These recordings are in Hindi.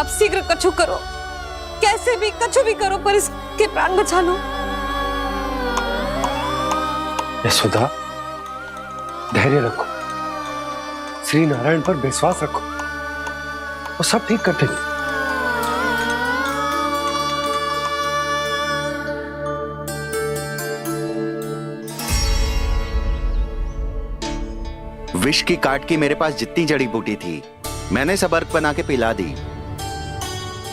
आप शीघ्र कछु करो, कैसे भी कछु भी करो, पर इसके प्राण बचा लो। यशोदा, धैर्य रखो, श्री नारायण पर विश्वास रखो, वो सब ठीक कर देंगे। विष की काट की मेरे पास जितनी जड़ी बूटी थी मैंने सब अर्क बना के पिला दी,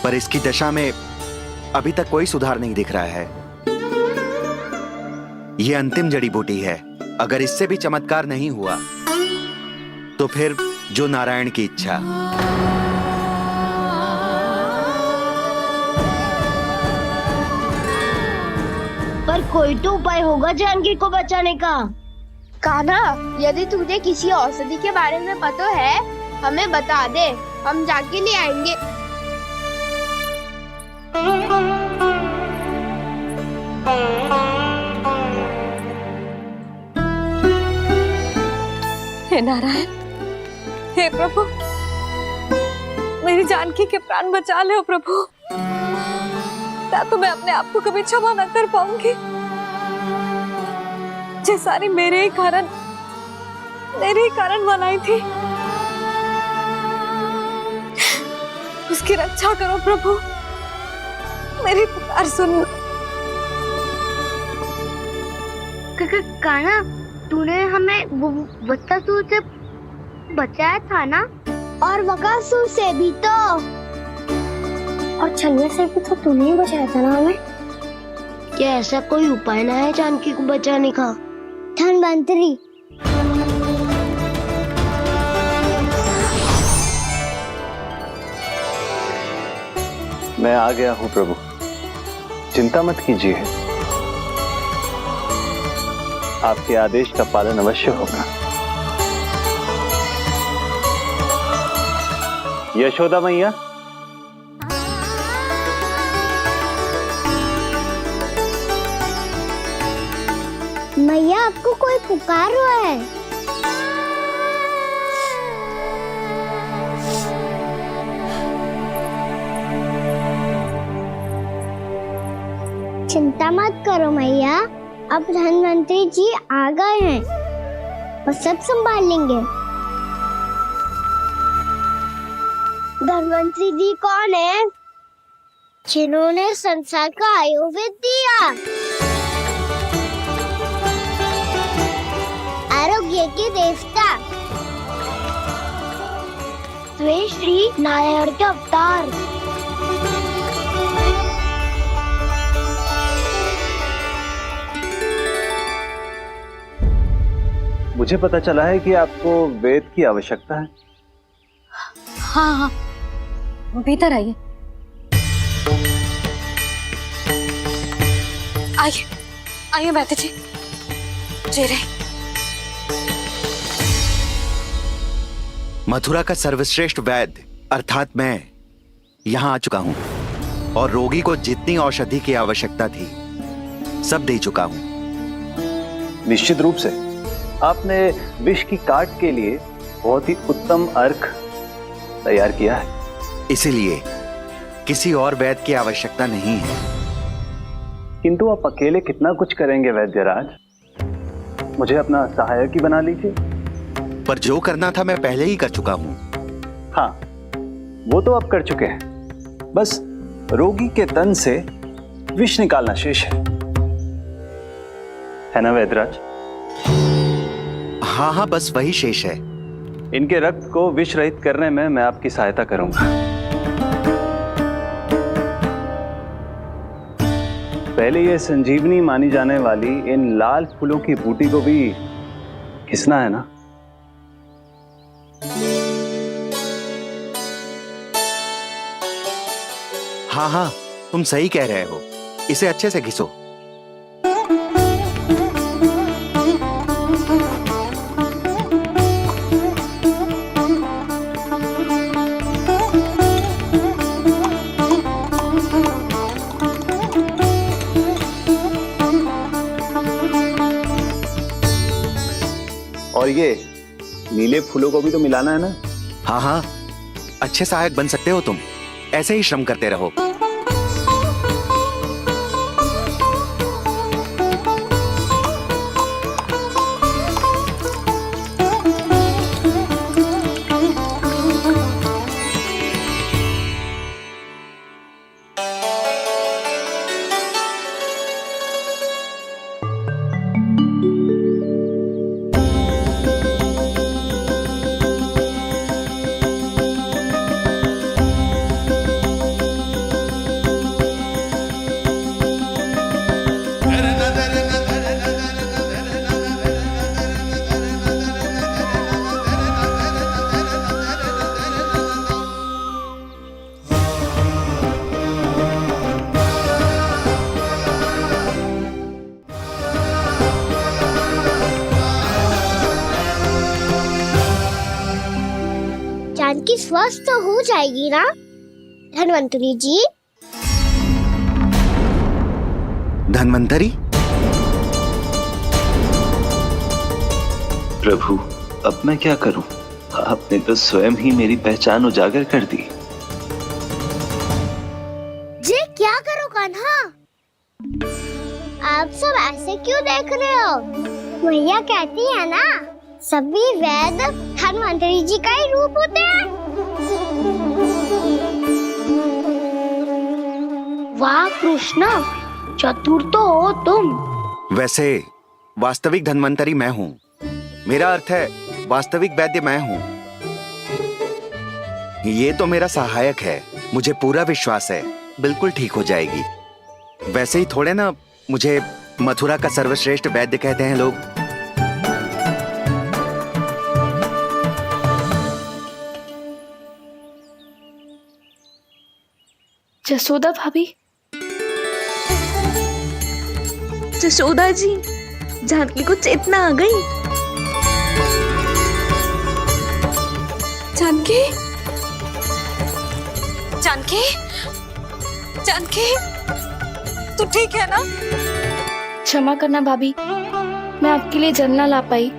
पर इसकी दशा में अभी तक कोई सुधार नहीं दिख रहा है। यह अंतिम जड़ी बूटी है, अगर इससे भी चमत्कार नहीं हुआ तो फिर जो नारायण की इच्छा। पर कोई तो उपाय होगा जानकी को बचाने का। कान्हा, यदि तुझे किसी औषधि के बारे में पता है हमें बता दे, हम जाके ले आएंगे। हे नारायण, हे प्रभु, मेरी जानकी के प्राण बचा ले प्रभु। या तो मैं अपने आप को कभी क्षमा न कर पाऊंगी। ये सारी मेरे ही कारण बनाई थी। उसकी रक्षा करो प्रभु, मेरी पुकार सुनो। कान्हा, तूने हमें वत्सासुर से बचाया था ना? और बकासुर से भी तो, और छन्ने से भी तो तूने ही बचाया था ना हमें। क्या ऐसा कोई उपाय ना है जानकी को बचाने का? धन्वंतरी, मैं आ गया हूं प्रभु, चिंता मत कीजिए, आपके आदेश का पालन अवश्य होगा। यशोदा मैया, मैया आपको कोई पुकार रहा है। चिंता मत करो मैया, अब धन्वंतरी जी आ गए हैं और सब संभाल लेंगे। धन्वंतरी जी कौन है? जिन्होंने संसार का आयुर्वेद दिया, आरोग्य के देवता, वे श्री नारायण के अवतार। मुझे पता चला है कि आपको वेद की आवश्यकता है। हाँ हाँ, भीतर आइए। आइए आइए बैठे जी। जी रहे। मथुरा का सर्वश्रेष्ठ वैद्य अर्थात मैं यहां आ चुका हूं और रोगी को जितनी औषधि की आवश्यकता थी सब दे चुका हूं। निश्चित रूप से आपने विष की काट के लिए बहुत ही उत्तम अर्क तैयार किया है, इसीलिए किसी और वैद्य की आवश्यकता नहीं है। किंतु आप अकेले कितना कुछ करेंगे वैद्यराज, मुझे अपना सहायक ही बना लीजिए। पर जो करना था मैं पहले ही कर चुका हूं। हाँ, वो तो आप कर चुके हैं, बस रोगी के तन से विष निकालना शेष है ना वैद्यराज? हाँ हाँ, बस वही शेष है। इनके रक्त को विष रहित करने में मैं आपकी सहायता करूंगा। पहले ये संजीवनी मानी जाने वाली इन लाल फूलों की बूटी को भी घिसना है ना? हाँ हाँ, तुम सही कह रहे हो, इसे अच्छे से घिसो। और ये नीले फूलों को भी तो मिलाना है ना? हाँ हाँ, अच्छे सहायक बन सकते हो तुम। ऐसे ही श्रम करते रहो। जानकी स्वस्थ तो हो जाएगी ना धन्वंतरी जी? धन्वंतरी? प्रभु, अब मैं क्या करूं? आपने तो स्वयं ही मेरी पहचान उजागर कर दी। जी क्या करो कान्हा? आप सब ऐसे क्यों देख रहे हो? मैया कहती है ना, सभी वैद धन्वंतरी जी का ही रूप होते हैं। वाह कृष्णा, चतुर तो हो तुम। वैसे वास्तविक धन्वंतरी मैं हूँ। मेरा अर्थ है वास्तविक वैद्य मैं हूँ। ये तो मेरा सहायक है। मुझे पूरा विश्वास है बिल्कुल ठीक हो जाएगी। वैसे ही थोड़े ना मुझे मथुरा का सर्वश्रेष्ठ वैद्य कहते हैं लोग। जसोदा भाभी, जसोदा जी, जानकी को चेतना आ गई। जानकी, जानकी, जानकी, तू ठीक है ना? क्षमा करना भाभी, मैं आपके लिए जल ना ला पाई।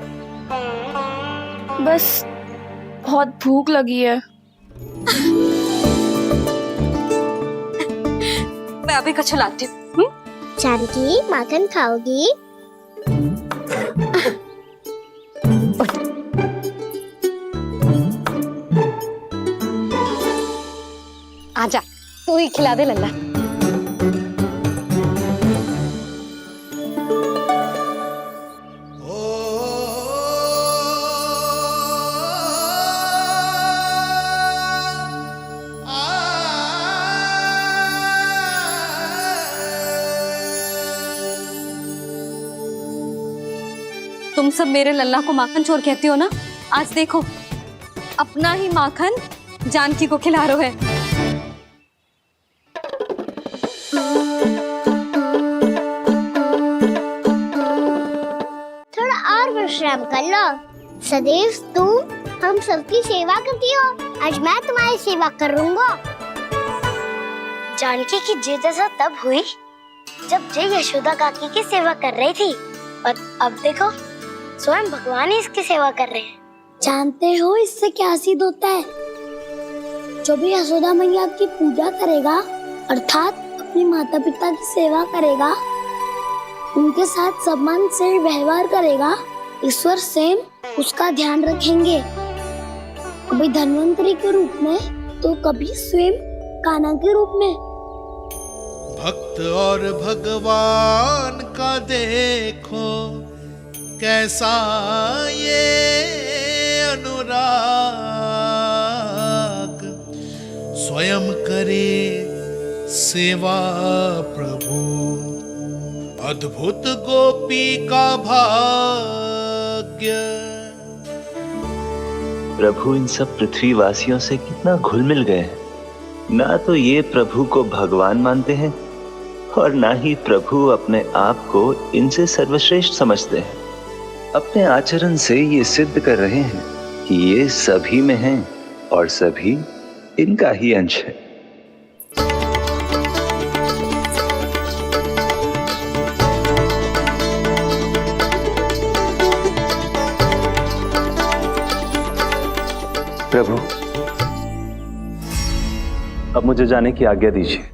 बस बहुत भूख लगी है। मैं अभी कछु लाती हूँ। जानकी माखन खाओगी? आजा, तू ही खिला दे लल्ला। तुम सब मेरे लल्ला को माखन चोर कहती हो ना? आज देखो, अपना ही माखन जानकी को खिला रहे हो। थोड़ा और विश्राम कर लो। सदैव तुम हम सबकी सेवा करती हो, आज मैं तुम्हारी सेवा करूंगा। जानकी की जिद दशा तब हुई जब जय यशोदा काकी की सेवा कर रही थी, और अब देखो स्वयं भगवान ही इसकी सेवा कर रहे हैं। जानते हो इससे क्या सिद्ध होता है? जो भी यशोदा मैया की पूजा करेगा, अर्थात अपने माता पिता की सेवा करेगा, उनके साथ सम्मान से व्यवहार करेगा, ईश्वर स्वयं उसका ध्यान रखेंगे। कभी धन्वंतरी के रूप में तो कभी स्वयं कान्हा के रूप में। भक्त और भगवान का देखो कैसा ये अनुराग, स्वयं करे सेवा प्रभु, अद्भुत गोपी का भाग्य। प्रभु इन सब पृथ्वीवासियों से कितना घुल मिल गए हैं। ना तो ये प्रभु को भगवान मानते हैं और ना ही प्रभु अपने आप को इनसे सर्वश्रेष्ठ समझते हैं। अपने आचरण से ये सिद्ध कर रहे हैं कि ये सभी में हैं और सभी इनका ही अंश है। प्रभु, अब मुझे जाने की आज्ञा दीजिए।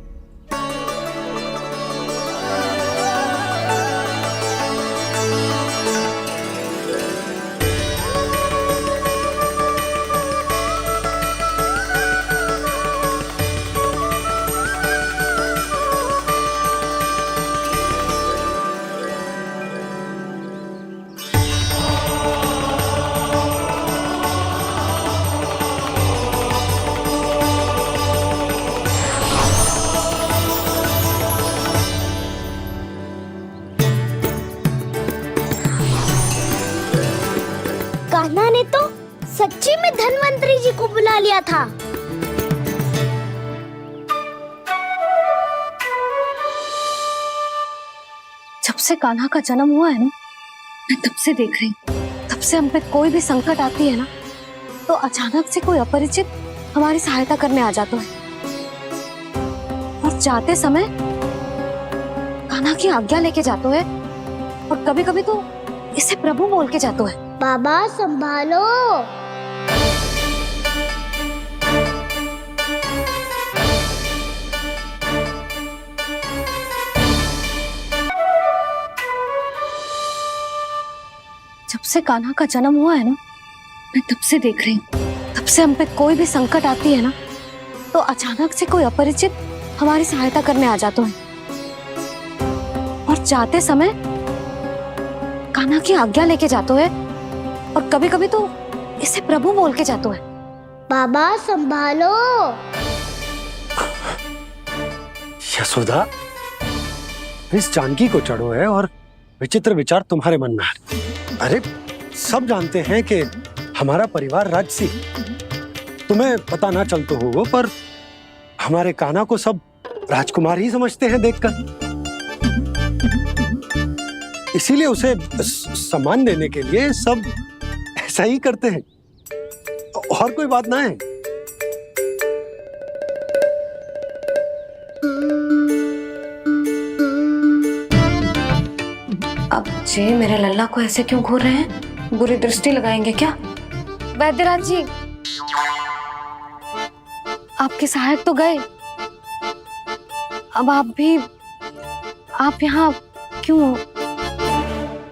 कान्हा ने तो सच्ची में धन्वंतरी जी को बुला लिया था। जब से कान्हा का जन्म हुआ है ना, मैं तब से देख रही हूँ, तब से हम पे कोई भी संकट आती है ना, तो अचानक से कोई अपरिचित हमारी सहायता करने आ जाता है। और जाते समय कान्हा की आज्ञा लेके जाते है, और कभी कभी तो इसे प्रभु बोल के जाते है। बाबा संभालो। जब से कान्हा का जन्म हुआ है ना, मैं तब से देख रही हूँ, तब से हम पे कोई भी संकट आती है ना, तो अचानक से कोई अपरिचित हमारी सहायता करने आ जाता है। और जाते समय कान्हा की आज्ञा लेके जाते है, और कभी कभी तो इसे प्रभु बोल के जाते है। बाबा संभालो। यशोदा, इस जानकी को चढ़ो है और विचित्र विचार तुम्हारे मन में है। अरे सब जानते हैं कि हमारा परिवार राजसी, तुम्हें पता ना चलता होगा, पर हमारे कान्हा को सब राजकुमार ही समझते हैं देखकर। इसीलिए उसे सम्मान देने के लिए सब ऐसा ही करते हैं, और कोई बात ना है। अब जे मेरे लल्ला को ऐसे क्यों घूर रहे हैं? बुरी दृष्टि लगाएंगे क्या? वैद्यराज जी, आपके सहायक तो गए, अब आप यहाँ क्यों?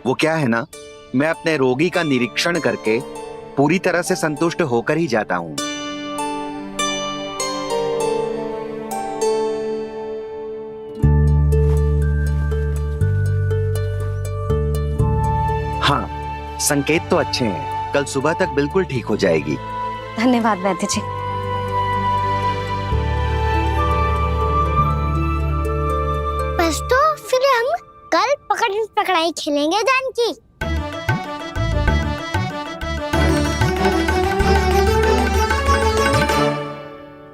वो क्या है ना, मैं अपने रोगी का निरीक्षण करके पूरी तरह से संतुष्ट होकर ही जाता हूँ। हाँ, संकेत तो अच्छे हैं, कल सुबह तक बिल्कुल ठीक हो जाएगी। धन्यवाद वैद्य जी। बस तो फिर हम कल पकड़न पकड़ाई खेलेंगे जानकी।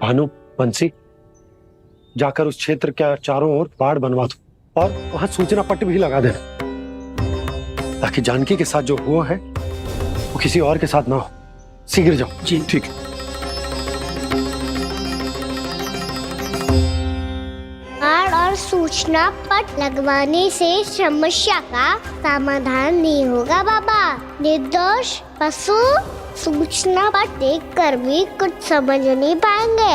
भानु, बंसी, जाकर उस क्षेत्र के चारों ओर बाड़ बनवा दो और वहां सूचना पट्ट भी लगा देना, ताकि जानकी के साथ जो हुआ है वो किसी और के साथ ना हो। शीघ्र जाओ। जी ठीक है। बाड़ और सूचना पट लगवाने से समस्या का समाधान नहीं होगा बाबा। निर्दोष पशु सूचना पट देखकर भी कुछ समझ नहीं पाएंगे।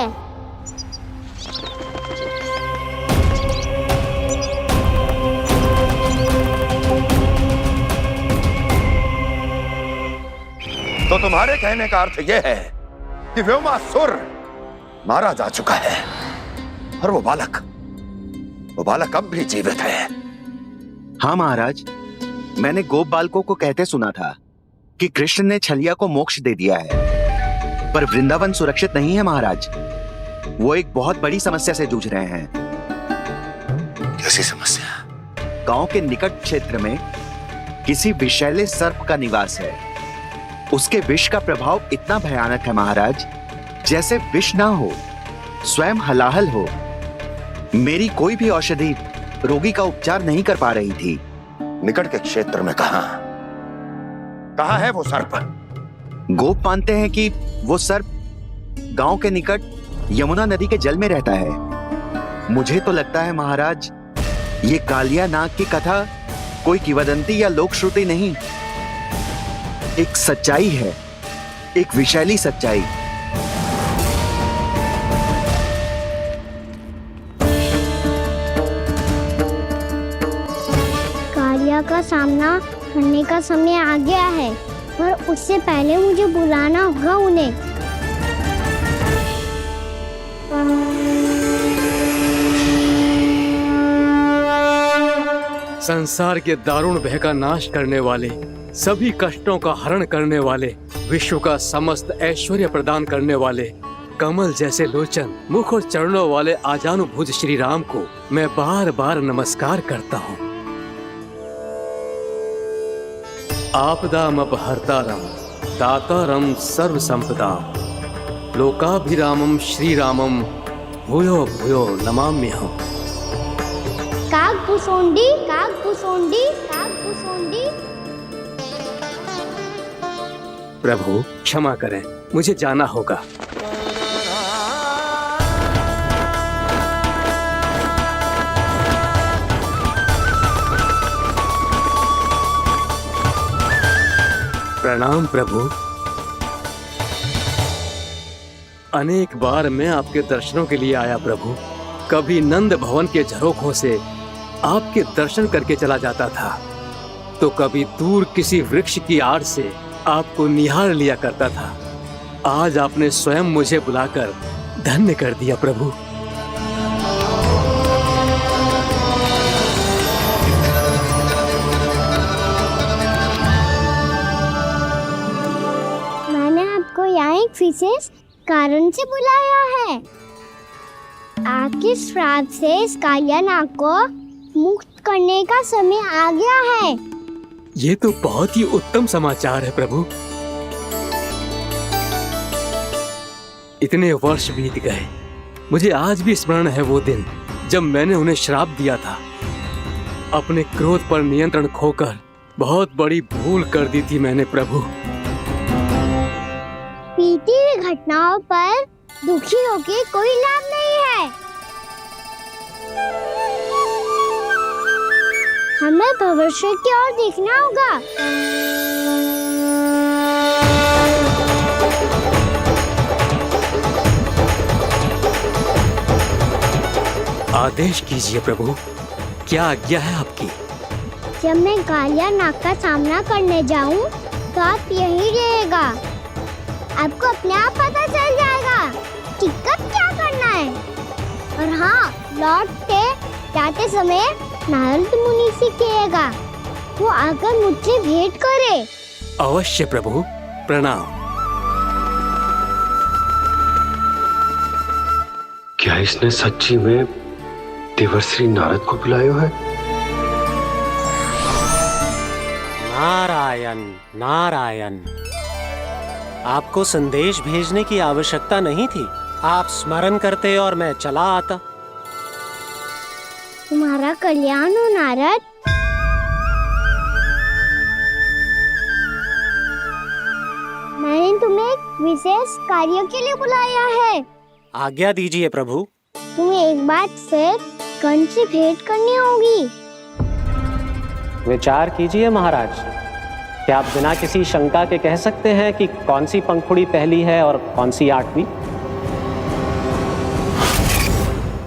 तो तुम्हारे कहने का अर्थ यह है कि व्योमासुर मारा जा चुका है, और वो बालक अब भी जीवित है। हाँ महाराज, मैंने गोप बालकों को कहते सुना था कि कृष्ण ने छलिया को मोक्ष दे दिया है, पर वृंदावन सुरक्षित नहीं है महाराज। वो एक बहुत बड़ी समस्या से जूझ रहे हैं। कैसी समस्या? गांव के निकट क्षेत्र में किसी विषैले सर्प का निवास है। उसके विष का प्रभाव इतना भयानक है महाराज, जैसे विष ना हो, स्वयं हलाहल हो। मेरी कोई भी औषधि रोगी का उपचार नहीं कर पा रही थी। निकट के क्षेत्र में कहाँ है वो सर्प? गोप मानते हैं कि वो सर्प गांव के निकट यमुना नदी के जल में रहता है। मुझे तो लगता है महाराज, ये कालिया नाग की कथा कोई किंवदंती या लोक श्रुति नहीं, एक सच्चाई है, एक विषैली सच्चाई। कालिया का सामना करने का समय आ गया है, पर उससे पहले मुझे बुलाना होगा उन्हें। संसार के दारुण भय का नाश करने वाले, सभी कष्टों का हरण करने वाले, विश्व का समस्त ऐश्वर्य प्रदान करने वाले, कमल जैसे लोचन, मुख और चरणों वाले आजानुभुज श्री राम को मैं बार बार नमस्कार करता हूँ। आपदामपहर्तारं दातारं सर्व संपदा लोकाभिरामं श्री रामं भूयो भूयो नमाम्यहम्। काकभुसुंडी काकभुसुंडी काकभुसुंडी। प्रभु क्षमा करें, मुझे जाना होगा। प्रणाम प्रभु। अनेक बार मैं आपके दर्शनों के लिए आया प्रभु। कभी नंद भवन के झरोखों से आपके दर्शन करके चला जाता था, तो कभी दूर किसी वृक्ष की आड़ से आपको निहार लिया करता था। आज आपने स्वयं मुझे बुलाकर धन्य कर दिया प्रभु। यहाँ एक विशेष कारण से बुलाया है। आपके श्राप से इस कालिया नाग को मुक्त करने का समय आ गया है। ये तो बहुत ही उत्तम समाचार है प्रभु। इतने वर्ष बीत गए, मुझे आज भी स्मरण है वो दिन जब मैंने उन्हें श्राप दिया था। अपने क्रोध पर नियंत्रण खोकर बहुत बड़ी भूल कर दी थी मैंने प्रभु। बीती हुई घटनाओं पर दुखी होके कोई लाभ नहीं है। हमें भविष्य की ओर देखना होगा। आदेश कीजिए प्रभु, क्या आज्ञा है आपकी? जब मैं कालिया नाग का सामना करने जाऊं, तो आप यही रहेगा। आपको अपने आप पता चल जाएगा कि कब क्या करना है। और हाँ, लौटते जाते समय नारद मुनि से कहिएगा वो आकर मुझसे भेंट करे। अवश्य प्रभु, प्रणाम। क्या इसने सच्ची में देवर्षि नारद को बुलाया है? नारायण नारायण, आपको संदेश भेजने की आवश्यकता नहीं थी। आप स्मरण करते और मैं चला आता। तुम्हारा कल्याण हो नारद। मैंने तुम्हें एक विशेष कार्य के लिए बुलाया है। आज्ञा दीजिए प्रभु। तुम्हें एक बार फिर कंस से भेंट करनी होगी। विचार कीजिए महाराज, क्या आप बिना किसी शंका के कह सकते हैं कि कौन सी पंखुड़ी पहली है और कौन सी आठवीं?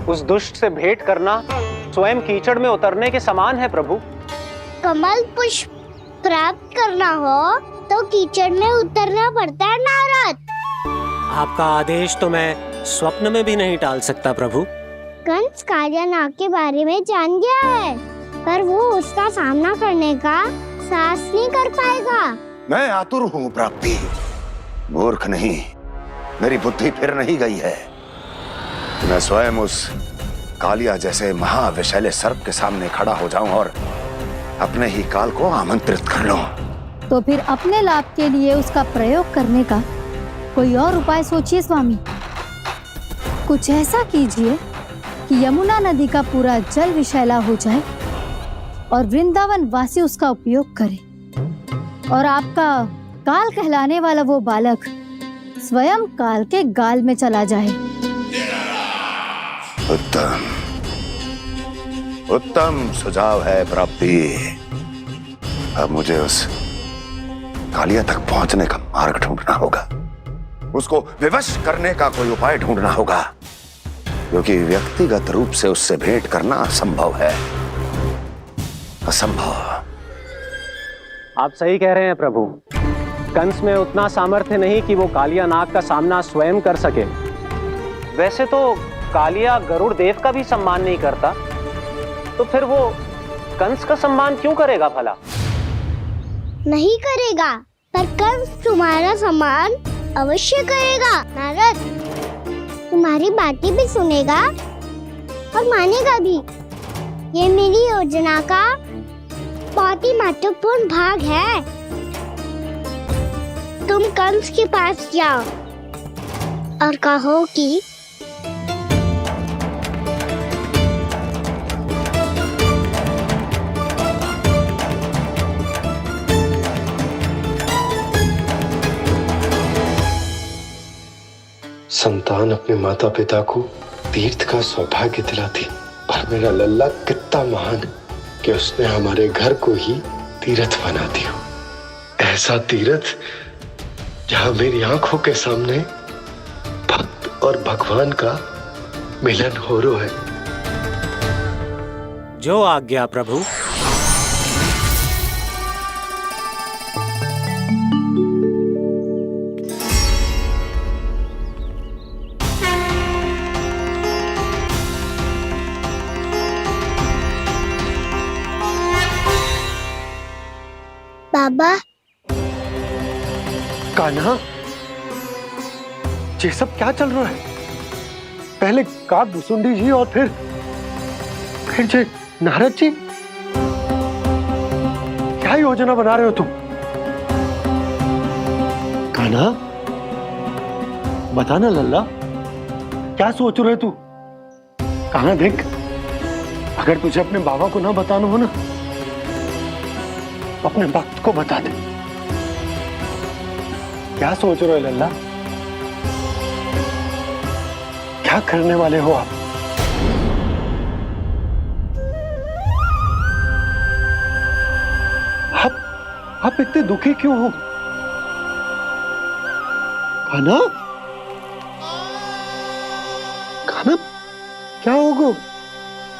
उस दुष्ट से भेंट करना स्वयं कीचड़ में उतरने के समान है प्रभु। कमल पुष्प प्राप्त करना हो तो कीचड़ में उतरना पड़ता है नारद। आपका आदेश तो मैं स्वप्न में भी नहीं टाल सकता प्रभु। कंस कालिया नाग के बारे में जान गया है, पर वो उसका सामना करने का साहस नहीं कर पाएगा। मैं आतुर हूँ प्राप्ति, मूर्ख नहीं। मेरी बुद्धि फिर नहीं गई है। मैं स्वयं उस कालिया जैसे महाविषैले सर्प के सामने खड़ा हो जाऊं और अपने ही काल को आमंत्रित कर लूं। तो फिर अपने लाभ के लिए उसका प्रयोग करने का कोई और उपाय सोचिए स्वामी। कुछ ऐसा कीजिए कि यमुना नदी का पूरा जल विषैला हो जाए और वृंदावन वासी उसका उपयोग करे, और आपका काल कहलाने वाला वो बालक स्वयं काल के गाल में चला जाए। उत्तम उत्तम सुझाव है प्राप्ति। अब मुझे उस कालिया तक पहुंचने का मार्ग ढूंढना होगा। उसको विवश करने का कोई उपाय ढूंढना होगा, क्योंकि व्यक्तिगत रूप से उससे भेंट करना असंभव है। असंभव। आप सही कह रहे हैं प्रभु। कंस में उतना सामर्थ्य नहीं कि वो कालिया नाग का सामना स्वयं कर सके। वैसे तो कालिया गरुड़ देव का भी सम्मान नहीं करता, तो फिर वो कंस का सम्मान क्यों करेगा भला? नहीं करेगा, पर कंस तुम्हारा सम्मान अवश्य करेगा। नारद तुम्हारी बातें भी सुनेगा और मानेगा भी। ये मेरी योजना का बहुत ही महत्वपूर्ण भाग है। तुम कंस के पास जाओ और कहो कि संतान अपने माता पिता को तीर्थ का सौभाग्य दिलाती, और मेरा लल्ला कितना महान कि उसने हमारे घर को ही तीर्थ बना दिया। ऐसा तीर्थ जहां मेरी आंखों के सामने भक्त और भगवान का मिलन हो रहा है। जो आज्ञा प्रभु। बाबा, कान्हा, ये सब क्या चल रहा है? पहले काग भुसुंडी जी और फिर जे नारद जी। क्या योजना बना रहे हो तुम? कान्हा, बताना लल्ला, क्या सोच रहे तू? कान्हा देख, अगर तुझे अपने बाबा को ना बताना हो ना, अपने भक्त को बता दे। क्या सोच रहे हो लल्ला? क्या करने वाले हो आप? आप इतने दुखी क्यों हो? कान्हा, कान्हा, क्या होगा?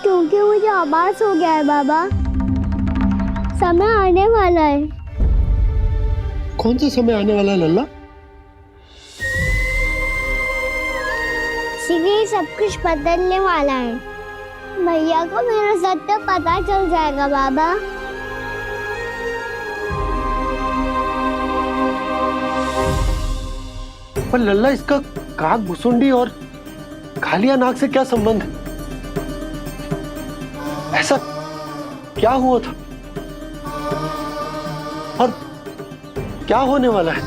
क्योंकि मुझे आभास हो गया है बाबा, समय आने वाला है। कौन सा समय आने वाला है लल्ला? शीघ्र ही सब कुछ बदलने वाला है। भैया को मेरा सत्य पता चल जाएगा बाबा। पर लल्ला, इसका काग भुसुंडी और कालिया नाग से क्या संबंध है? ऐसा क्या हुआ था और क्या होने वाला है?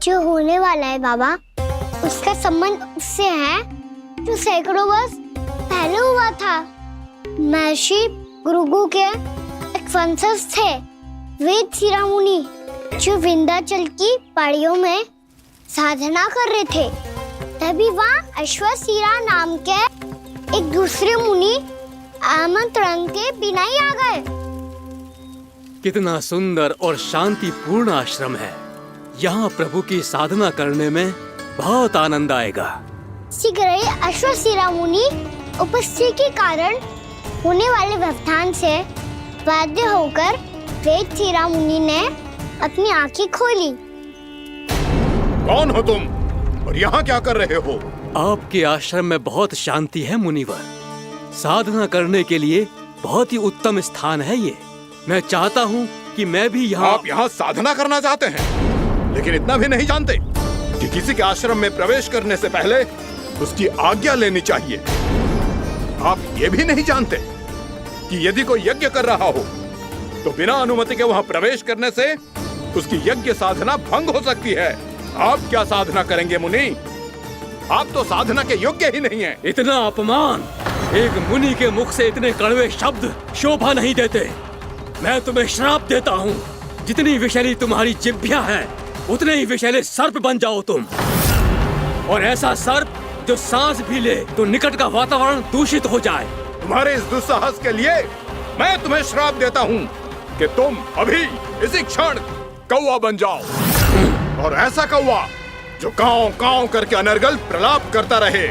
जो होने वाला है बाबा, उसका संबंध उससे है जो सैकड़ों वर्ष पहले हुआ था। महर्षि भृगु के एक वंशज थे, वेद शिरोमणि, जो विंध्याचल की पहाड़ियों में साधना कर रहे थे। तभी वहाँ अश्वशिरा नाम के एक दूसरे मुनि आमंत्रण के बिना ही आ गए। कितना सुंदर और शांतिपूर्ण आश्रम है। यहाँ प्रभु की साधना करने में बहुत आनंद आएगा। शीघ्र ही अश्वशिरा मुनि उपस्थिति के कारण होने वाले व्यवधान से बाध्य होकर वेद शिरोमणि ने अपनी आंखें खोली। कौन हो तुम और यहाँ क्या कर रहे हो? आपके आश्रम में बहुत शांति है मुनिवर। साधना करने के लिए बहुत ही उत्तम स्थान है ये। मैं चाहता हूँ कि मैं भी यहाँ। आप यहाँ साधना करना चाहते हैं, लेकिन इतना भी नहीं जानते कि किसी के आश्रम में प्रवेश करने से पहले उसकी आज्ञा लेनी चाहिए। आप ये भी नहीं जानते कि यदि कोई यज्ञ कर रहा हो तो बिना अनुमति के वहाँ प्रवेश करने से उसकी यज्ञ साधना भंग हो सकती है। आप क्या साधना करेंगे मुनि? आप तो साधना के योग्य ही नहीं हैं। इतना अपमान! एक मुनि के मुख से इतने कड़वे शब्द शोभा नहीं देते। मैं तुम्हें श्राप देता हूँ, जितनी विषैली तुम्हारी जिह्वा है उतने ही विषैले सर्प बन जाओ तुम। और ऐसा सर्प जो सांस भी ले तो निकट का वातावरण दूषित हो जाए। तुम्हारे इस दुस्साहस के लिए मैं तुम्हें श्राप देता हूँ कि तुम अभी इसी क्षण कौवा बन जाओ, और ऐसा कौवा जो कांव कांव करके अनर्गल प्रलाप करता रहे।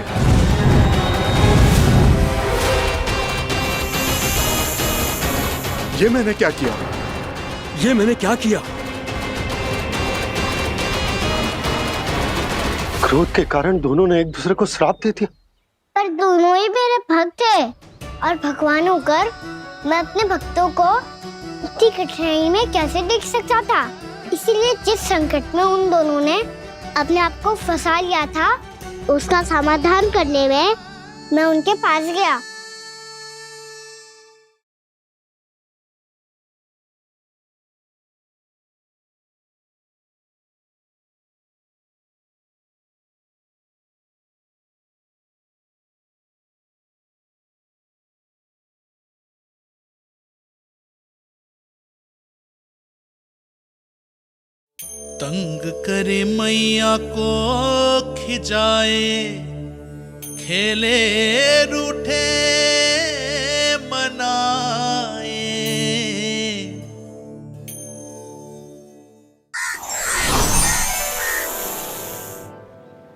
ये मैंने क्या किया? ये मैंने क्या किया? क्रोध के कारण दोनों ने एक दूसरे को श्राप दे दिया। पर दोनों ही मेरे भक्त हैं और भगवान होकर मैं अपने भक्तों को इतनी कठिनाई में कैसे देख सकता था। इसीलिए जिस संकट में उन दोनों ने अपने आप को फंसा लिया था, उसका समाधान करने में मैं उनके पास गया। तंग करे मैया को खिजाए, खेले रूठे मनाए।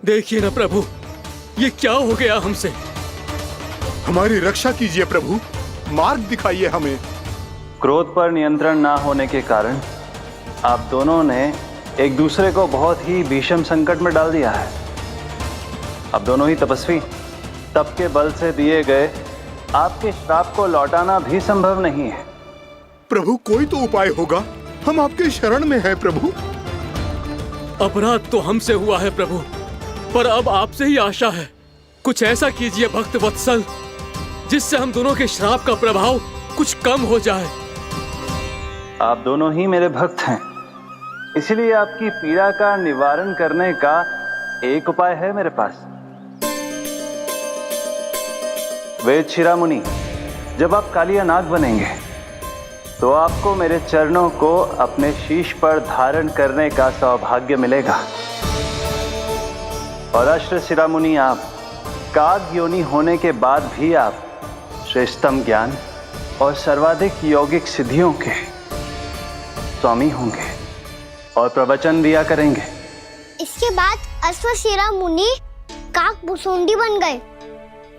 देखिए ना प्रभु, ये क्या हो गया हमसे। हमारी रक्षा कीजिए प्रभु, मार्ग दिखाइए हमें। क्रोध पर नियंत्रण ना होने के कारण आप दोनों ने एक दूसरे को बहुत ही भीषण संकट में डाल दिया है। अब दोनों ही तपस्वी, तप के बल से दिए गए आपके श्राप को लौटाना भी संभव नहीं है। प्रभु कोई तो उपाय होगा, हम आपके शरण में हैं प्रभु। अपराध तो हमसे हुआ है प्रभु, पर अब आपसे ही आशा है। कुछ ऐसा कीजिए भक्त वत्सल, जिससे हम दोनों के श्राप का प्रभाव कुछ कम हो जाए। आप दोनों ही मेरे भक्त हैं, इसलिए आपकी पीड़ा का निवारण करने का एक उपाय है मेरे पास। वेद शिरामुनि, जब आप कालिया नाग बनेंगे तो आपको मेरे चरणों को अपने शीश पर धारण करने का सौभाग्य मिलेगा। और अश्र शिरामुनि, आप काग योनि होने के बाद भी आप श्रेष्ठतम ज्ञान और सर्वाधिक यौगिक सिद्धियों के स्वामी होंगे और प्रवचन दिया करेंगे। इसके बाद अश्वशिरा मुनि काक भुसुंडी बन गए,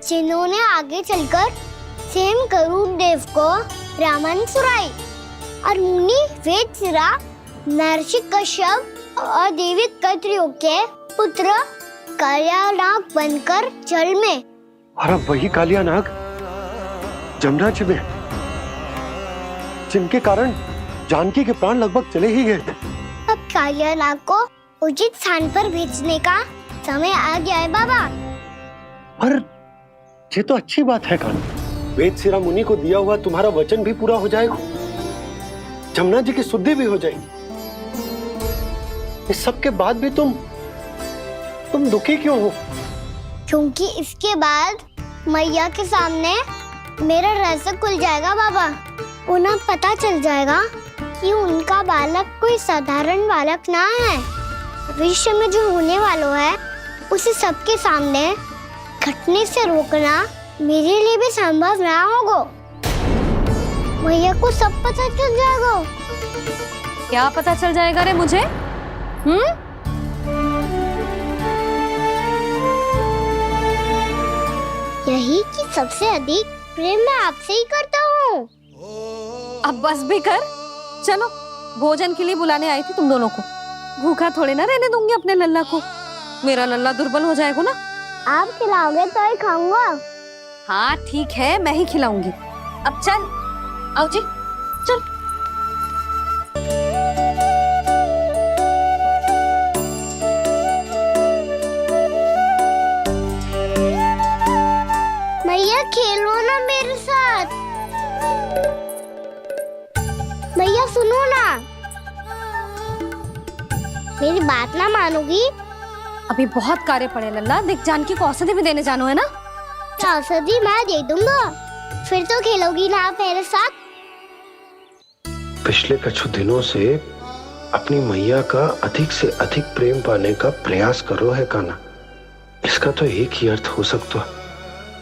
जिन्होंने आगे चलकर स्वयं गरुड़ देव को रामायण सुनाई। और मुनि वेदशिरा महर्षि कश्यप और देवी कत्रियों के पुत्र कालिया नाग बनकर जल में, और अब वही कालिया नाग जमराज्य में, जिनके कारण जानकी के प्राण लगभग चले ही गए थे। अब कालिया नाग को उचित स्थान पर भेजने का समय आ गया है बाबा। पर ये तो अच्छी बात है कान्हा, वेदशिरा मुनि को दिया हुआ तुम्हारा वचन भी पूरा हो जाएगा, जमुना जी की शुद्धि भी हो जाएगी। इस सब के बाद भी तुम दुखी क्यों हो? क्योंकि इसके बाद मैया के सामने मेरा रहस्य खुल जाएगा बाबा। उन्हें पता चल जाएगा कि उनका बालक कोई साधारण बालक ना है। भविष्य में जो होने वाला है उसे सबके सामने घटने से रोकना मेरे लिए भी संभव ना होगा। मैया को सब पता चल जाएगा। क्या पता चल जाएगा रे मुझे? यही कि सबसे अधिक प्रेम मैं आपसे ही करता हूँ। अब बस भी कर, चलो भोजन के लिए बुलाने आई थी तुम दोनों को। भूखा थोड़े ना रहने दूंगी अपने लल्ला को, मेरा लल्ला दुर्बल हो जाएगा ना। आप खिलाओगे तो ही खाऊंगा। हाँ ठीक है, मैं ही खिलाऊंगी। अब चल, आओ जी चल। मैया खेलो ना मेरे साथ। मैया सुनो ना, मेरी बात ना मानोगी? अभी बहुत कार्य पड़े लल्ला, देख जानकी को औषधि भी देने जानो है ना। औषधि मैं दे दूंगा, फिर तो खेलोगी ना आप मेरे साथ। पिछले कुछ दिनों से अपनी मैया का अधिक से अधिक प्रेम पाने का प्रयास करो है कान्हा। इसका तो एक ही अर्थ हो सकता है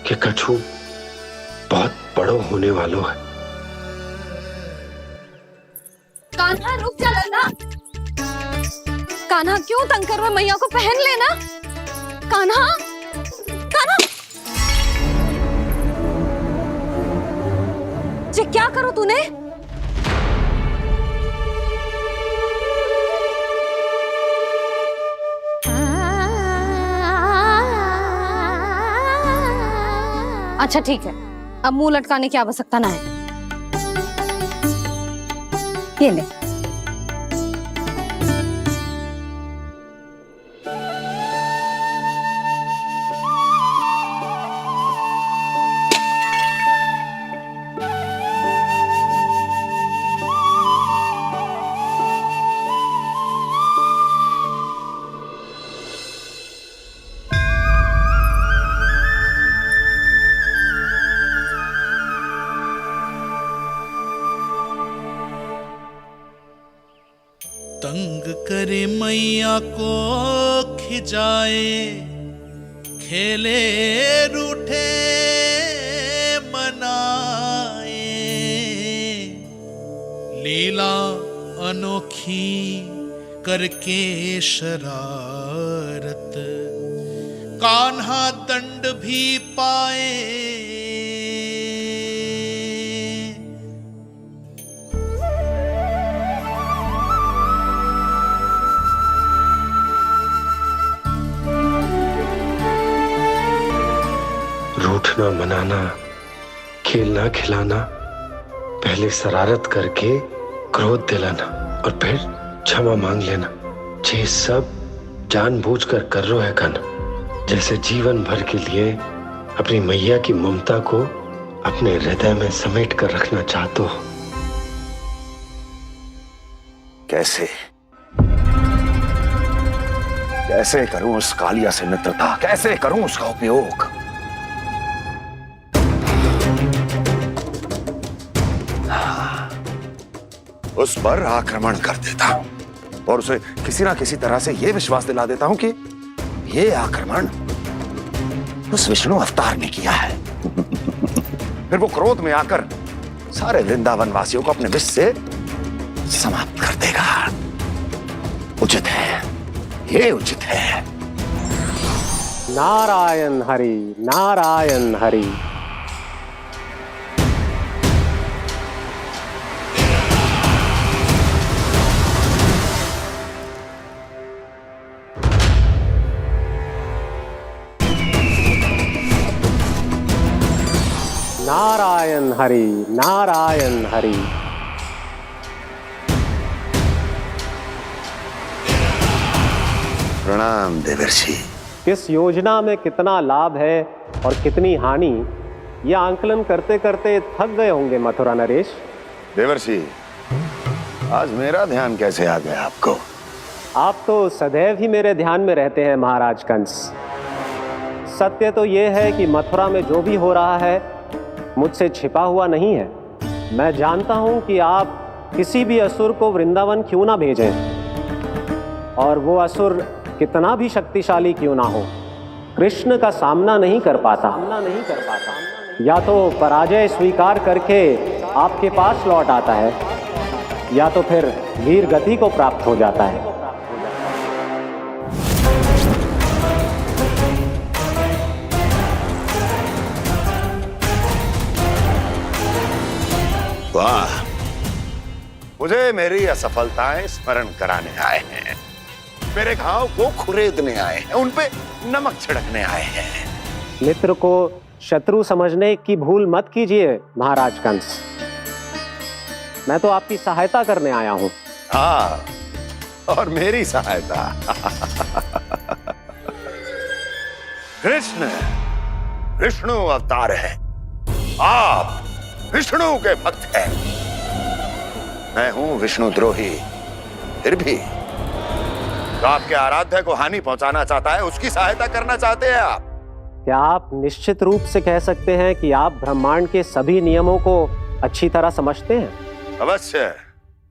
कि कछु बहुत बड़ो होने वालों है। कान्हा रुक जा लल्ला। कान्हा क्यों तंग कर रहा है? मैया को पहन लेना। कान्हा, कान्हा, ये क्या करो तूने? अच्छा ठीक है, अब मुंह लटकाने की आवश्यकता ना है। ये ले। तंग करे मैया को खिजाए, खेले रूठे मनाए, लीला अनोखी करके शरारत, कान्हा दंड भी पाए। रूठना मनाना, खेलना खिलाना, पहले शरारत करके क्रोध दिलाना और फिर क्षमा मांग लेना, ये सब जानबूझकर कर रहे है कान्हा। जैसे जीवन भर के लिए अपनी मैया की ममता को अपने हृदय में समेट कर रखना चाहते हो। कैसे कैसे करूं उस कालिया से मित्रता, कैसे करूं उसका उपयोग? उस पर आक्रमण कर देता हूं और उसे किसी ना किसी तरह से यह विश्वास दिला देता हूं कि यह आक्रमण उस विष्णु अवतार ने किया है। फिर वो क्रोध में आकर सारे वृंदावन वासियों को अपने विष से समाप्त कर देगा। उचित है, ये उचित है। नारायण हरि, नारायण हरि। नारायण हरि, नारायण हरि। प्रणाम देवर्षि। किस योजना में कितना लाभ है और कितनी हानि, यह आंकलन करते करते थक गए होंगे मथुरा नरेश। देवर्षि, आज मेरा ध्यान कैसे आ गया आपको? आप तो सदैव ही मेरे ध्यान में रहते हैं महाराज कंस। सत्य तो यह है कि मथुरा में जो भी हो रहा है मुझसे छिपा हुआ नहीं है। मैं जानता हूं कि आप किसी भी असुर को वृंदावन क्यों ना भेजें, और वो असुर कितना भी शक्तिशाली क्यों ना हो, कृष्ण का सामना नहीं कर पाता। या तो पराजय स्वीकार करके आपके पास लौट आता है, या तो फिर वीर गति को प्राप्त हो जाता है। वाह, मुझे मेरी असफलताएं स्मरण कराने आए हैं, मेरे घाव को खुरेदने आए हैं, उन पे नमक छिड़कने आए हैं। मित्र को शत्रु समझने की भूल मत कीजिए महाराज कंस। मैं तो आपकी सहायता करने आया हूं। हाँ, और मेरी सहायता। कृष्ण विष्णु अवतार है, आप विष्णु के भक्त हैं। मैं हूं विष्णु द्रोही, फिर भी तो आपके आराध्य को हानि पहुंचाना चाहता है, उसकी सहायता करना चाहते हैं आप। क्या आप निश्चित रूप से कह सकते हैं कि आप ब्रह्मांड के सभी नियमों को अच्छी तरह समझते हैं? अवश्य।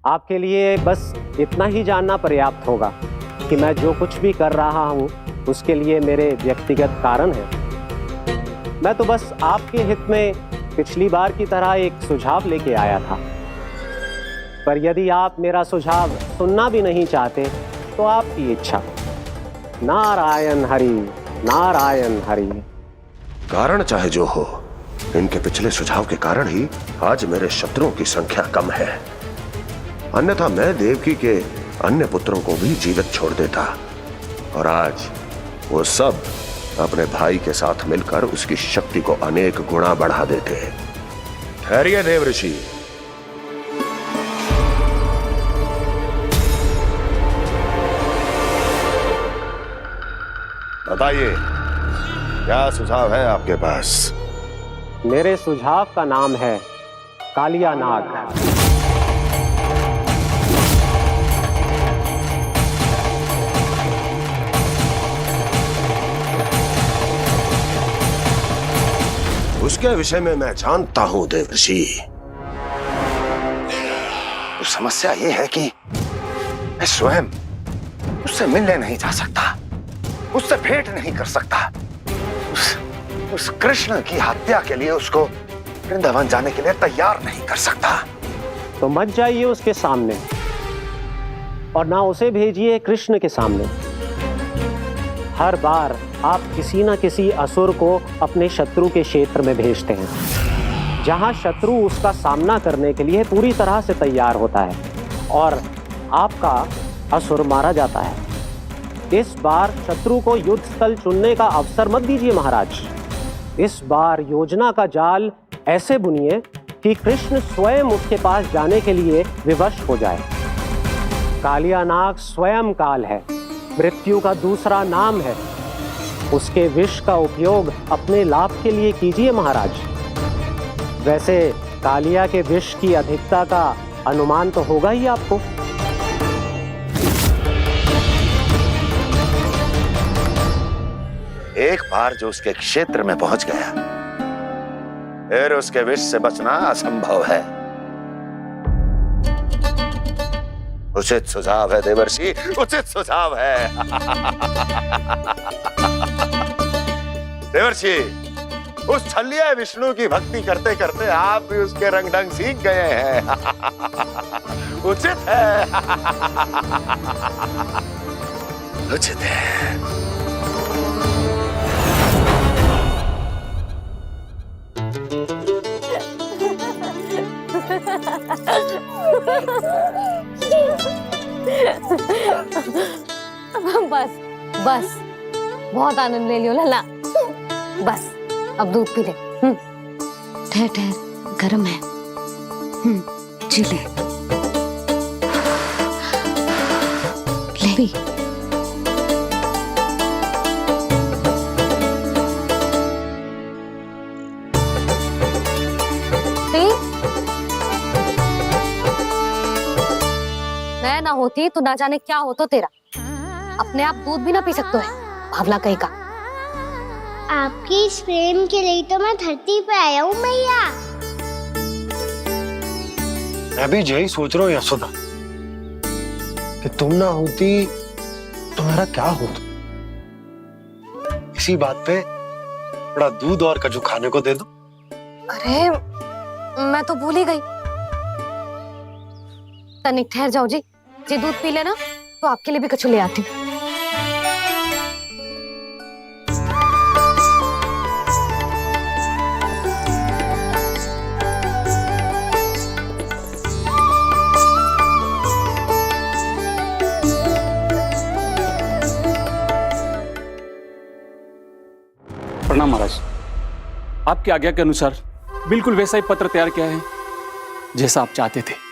आपके लिए बस इतना ही जानना पर्याप्त होगा कि मैं जो कुछ भी कर रहा हूं उसके लिए मेरे व्यक्तिगत कारण हैं। मैं तो बस आपके हित में पिछली बार की तरह एक सुझाव लेके आया था, पर यदि आप मेरा सुझाव सुनना भी नहीं चाहते तो आपकी इच्छा। नारायण हरि, नारायण हरि। कारण चाहे जो हो, इनके पिछले सुझाव के कारण ही आज मेरे शत्रुओं की संख्या कम है। अन्यथा मैं देवकी के अन्य पुत्रों को भी जीवित छोड़ देता, और आज वो सब अपने भाई के साथ मिलकर उसकी शक्ति को अनेक गुना बढ़ा देते हैं। ठहरिए देवऋषि। बताइए, क्या सुझाव है आपके पास? मेरे सुझाव का नाम है कालिया नाग। उसके विषय में मैं जानता हूं देवऋषि। तो समस्या यह है कि मैं स्वयं उससे मिलने नहीं जा सकता, उससे भेंट नहीं कर सकता। उस कृष्ण की हत्या के लिए उसको वृंदावन जाने के लिए तैयार नहीं कर सकता। तो मत जाइए उसके सामने और ना उसे भेजिए कृष्ण के सामने। हर बार आप किसी न किसी असुर को अपने शत्रु के क्षेत्र में भेजते हैं, जहां शत्रु उसका सामना करने के लिए पूरी तरह से तैयार होता है और आपका असुर मारा जाता है। इस बार शत्रु को युद्ध स्थल चुनने का अवसर मत दीजिए महाराज। इस बार योजना का जाल ऐसे बुनिए कि कृष्ण स्वयं उसके पास जाने के लिए विवश हो जाए। कालिया नाग स्वयं काल है, मृत्यु का दूसरा नाम है। उसके विष का उपयोग अपने लाभ के लिए कीजिए महाराज। वैसे कालिया के विष की अधिकता का अनुमान तो होगा ही आपको। एक बार जो उसके क्षेत्र में पहुंच गया, फिर उसके विष से बचना असंभव है। उचित सुझाव है देवर्षि, उचित सुझाव है। देवर्षि, उस छल्लिया विष्णु की भक्ति करते करते आप भी उसके रंग ढंग सीख गए हैं। उचित है, उचित है। बस बस, बहुत आनंद ले लियो लला। बस अब दूध पी ले। ठहर ठहर, गर्म है। जी ले ले भी। मैं ना होती तो ना जाने क्या होता तेरा। अपने आप दूध भी ना पी सकते है, भावला कहीं का। आपकी इस प्रेम के लिए तो मैं धरती पे आया हूँ मैया। मैं भी यही सोच रहा हूँ यशोदा कि तुम ना होती तुम्हारा क्या होता। इसी बात पे थोड़ा दूध और कजू खाने को दे दो। अरे मैं तो भूल ही गई। तनिक ठहर जाओ जी, दूध पी लेना तो आपके लिए भी कछु ले आती हूँ। प्रणाम महाराज। आपकी आज्ञा के अनुसार बिल्कुल वैसा ही पत्र तैयार किया है जैसा आप चाहते थे।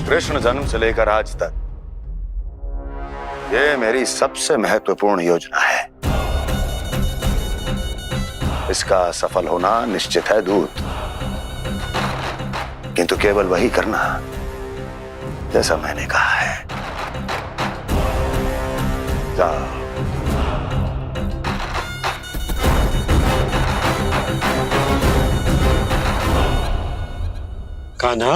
कृष्ण जन्म से लेकर आज तक ये मेरी सबसे महत्वपूर्ण योजना है। इसका सफल होना निश्चित है दूत, किंतु केवल वही करना जैसा मैंने कहा है। जाओ। कान्हा,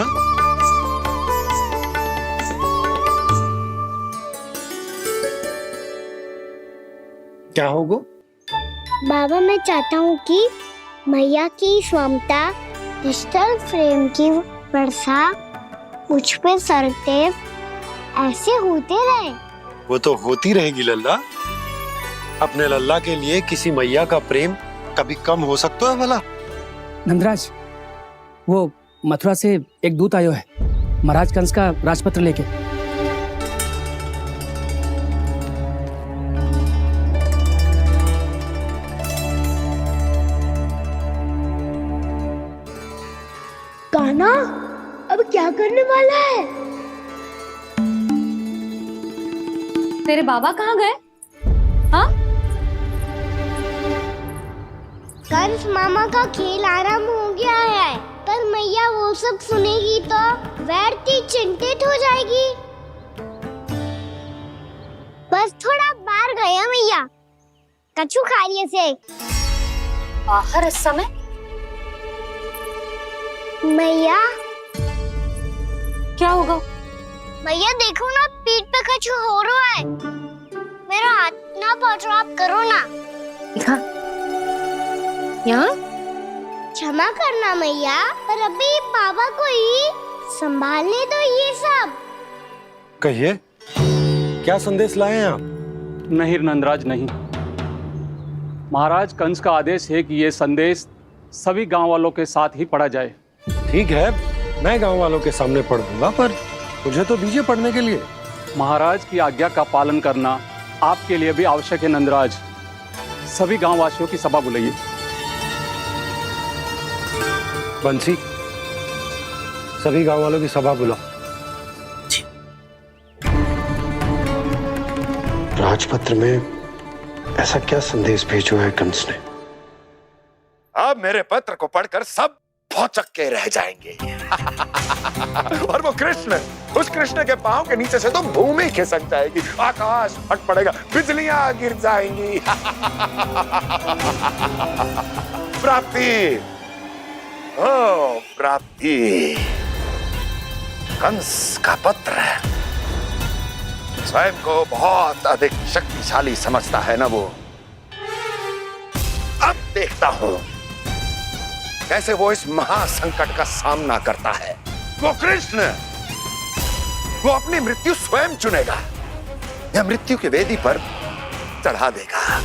क्या होगा? बाबा, मैं चाहता हूँ कि मैया की स्वमता क्रिस्टल फ्रेम की वर्षा मुझ पे सरतेव ऐसे होते रहे। वो तो होती रहेगी लल्ला। अपने लल्ला के लिए किसी मैया का प्रेम कभी कम हो सकता है भला? नंदराज, वो मथुरा से एक दूत आयो है महाराज कंस का राजपत्र लेके। कान्हा, अब क्या करने वाला है? तेरे बाबा कहाँ गए? हाँ? कंस मामा का खेल आरंभ हो गया है, पर मैया वो सब सुनेगी तो व्यर्थ ही चिंतित हो जाएगी। बस थोड़ा बाहर गया मैया, कछु खा लिए से। बाहर इस समय? मैया, क्या होगा? मैया देखो ना, पीठ पे कछु हो रहा है। मेरा हाथ ना पहुंचो, आप करो ना। दिखा यहाँ। क्षमा करना मैया, पर अभी बाबा को ही संभालने दो ये सब। कहिए, क्या संदेश लाए हैं आप? नहीं नंदराज, नहीं। महाराज कंस का आदेश है कि ये संदेश सभी गांव वालों के साथ ही पढ़ा जाए। ठीक है, मैं गांव वालों के सामने पढ़ दूंगा, पर मुझे तो दीजिए पढ़ने के लिए। महाराज की आज्ञा का पालन करना आपके लिए भी आवश्यक है नंदराज। सभी गांव वासियों की सभा बुलाइए। बंसी, सभी गांव वालों की सभा बुलाओ। राजपत्र में ऐसा क्या संदेश भेजो है कंस ने? अब मेरे पत्र को पढ़कर सब भौचक के रह जाएंगे। और वो कृष्ण, उस कृष्ण के पांव के नीचे से तो भूमि खिसक जाएगी, आकाश फट पड़ेगा, बिजलियां गिर जाएंगी। प्राप्ति, ओ प्राप्ति, कंस का पत्र। स्वयं को बहुत अधिक शक्तिशाली समझता है ना वो। अब देखता हूं कैसे वो इस महासंकट का सामना करता है। वो कृष्ण, वो अपनी मृत्यु स्वयं चुनेगा या मृत्यु की वेदी पर चढ़ा देगा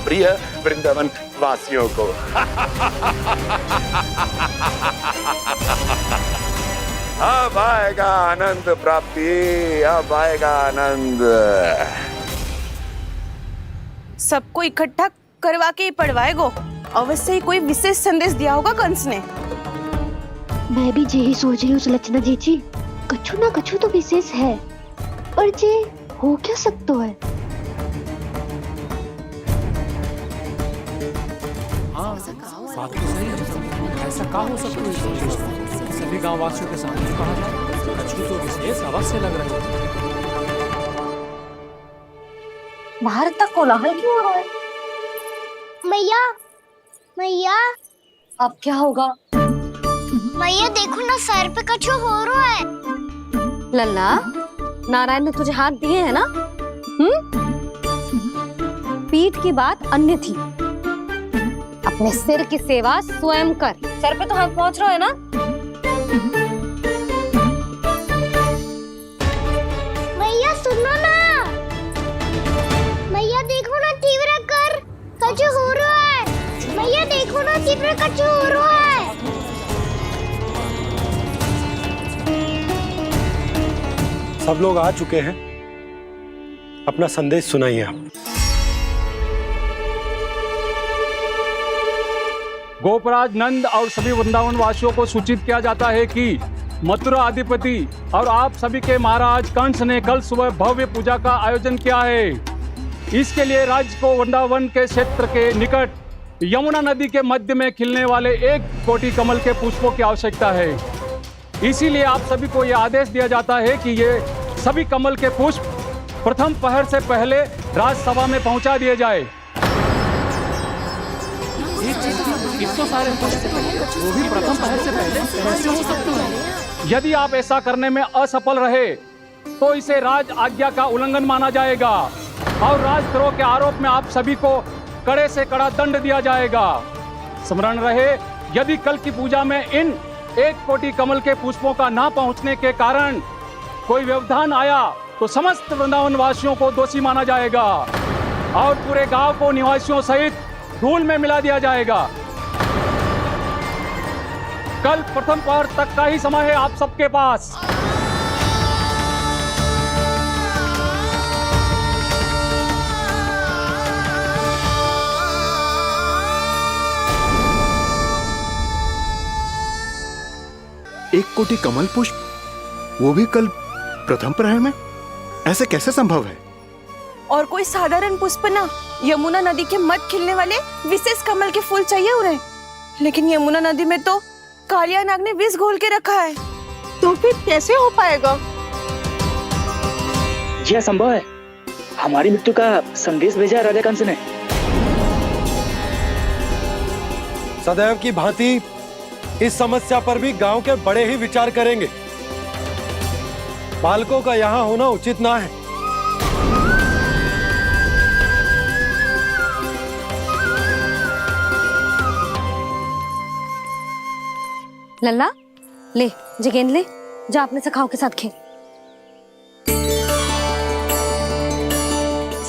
प्रिय वृंदावन वासियों को। अब आएगा आनंद प्राप्ति, अब आएगा आनंद। सबको इकट्ठा करवा के ही पढ़वाएगो। अवश्य ही कोई विशेष संदेश दिया होगा कंस ने। मैं भी यही सोच रही हूँ सुलक्षणा जी, कछु ना कछु तो विशेष है, पर जे हो क्या सकता है? हाँ, बात तो सही है। ऐसा क्या हो सकता है? सभी गांव वासियों के सामने कहा जाए, कछु तो विशेष अवश्य लग रहा है। बाहर तक कोलाहल क्यों हो रहा है? मैया, मैया, अब क्या होगा? मैया देखो ना, सर पे कछु हो रहा है। लल्ला, नारायण ने तुझे हाथ दिए हैं ना? पीठ की बात अन्य थी। अपने सिर की सेवा स्वयं कर। सर पे तो हाथ पहुंच रहा है ना? मैया सुनो ना, मैया देखो ना, तीव्र कर कछु हो रहा है। मैया देखो ना, तीव्र कछु हो रहा है। सब लोग आ चुके हैं, अपना संदेश सुनाइए आप। गोपराज नंद और सभी वृंदावन वासियों को सूचित किया जाता है कि मथुरा अधिपति और आप सभी के महाराज कंस ने कल सुबह भव्य पूजा का आयोजन किया है। इसके लिए राज्य को वृंदावन के क्षेत्र के निकट यमुना नदी के मध्य में खिलने वाले 1 कोटि कमल के पुष्पों की आवश्यकता है। इसीलिए आप सभी को यह आदेश दिया जाता है कि ये सभी कमल के पुष्प प्रथम पहर से पहले राजसभा में पहुंचा दिए जाए। कितने सारे वो भी प्रथम पहर से पहले कैसे हो सकते हैं? यदि आप ऐसा करने में असफल रहे तो इसे राज आज्ञा का उल्लंघन माना जाएगा और राजद्रोह के आरोप में आप सभी को कड़े से कड़ा दंड दिया जाएगा। स्मरण रहे, यदि कल की पूजा में इन 1 कोटि कमल के पुष्पों का ना पहुंचने के कारण कोई व्यवधान आया तो समस्त वृंदावन वासियों को दोषी माना जाएगा और पूरे गांव को निवासियों सहित धूल में मिला दिया जाएगा। कल प्रथम पहर तक का ही समय है आप सबके पास। एक कोटि कमल पुष्प, वो भी कल प्रथम प्रहर में? ऐसे कैसे संभव है? और कोई साधारण पुष्प ना, यमुना नदी के मध्य खिलने वाले विशेष कमल के फूल चाहिए उन्हें। लेकिन यमुना नदी में तो कालिया नाग ने विष घोल के रखा है, तो फिर कैसे हो पाएगा? यह संभव है। हमारी मृत्यु का संदेश भेजा राजा कंस ने। सदैव की भांति इस समस्या पर भी गांव के बड़े ही विचार करेंगे। बालकों का यहाँ होना उचित ना है। लल्ला, ले जे गेंद ले, जा अपने सखाओं के साथ खेल।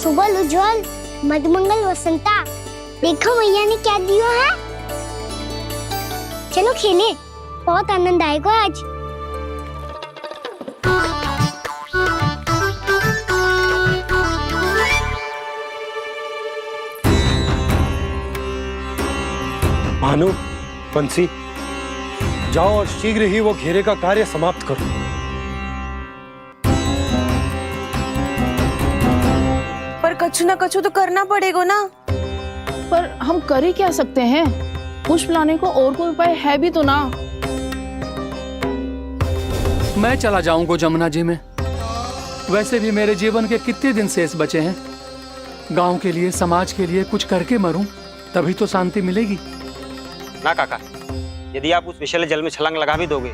सुबह उज्जवल, मधुमंगल वसंता, देखो भैया ने क्या दिया है। चलो खेले, बहुत आनंद आएगा आज। भानु, बंसी, जाओ और शीघ्र ही वो घेरे का कार्य समाप्त करो। पर कछु ना कछु तो करना पड़ेगा ना। पर हम कर ही क्या सकते हैं? पुष्प लाने को और कोई उपाय है भी तो ना। मैं चला जाऊंगा जमुना जी में। वैसे भी मेरे जीवन के कितने दिन शेष बचे हैं। गांव के लिए, समाज के लिए कुछ करके मरूं, तभी तो शांति मिलेगी। ना काका, यदि आप उस विषैले जल में छलांग लगा भी दोगे,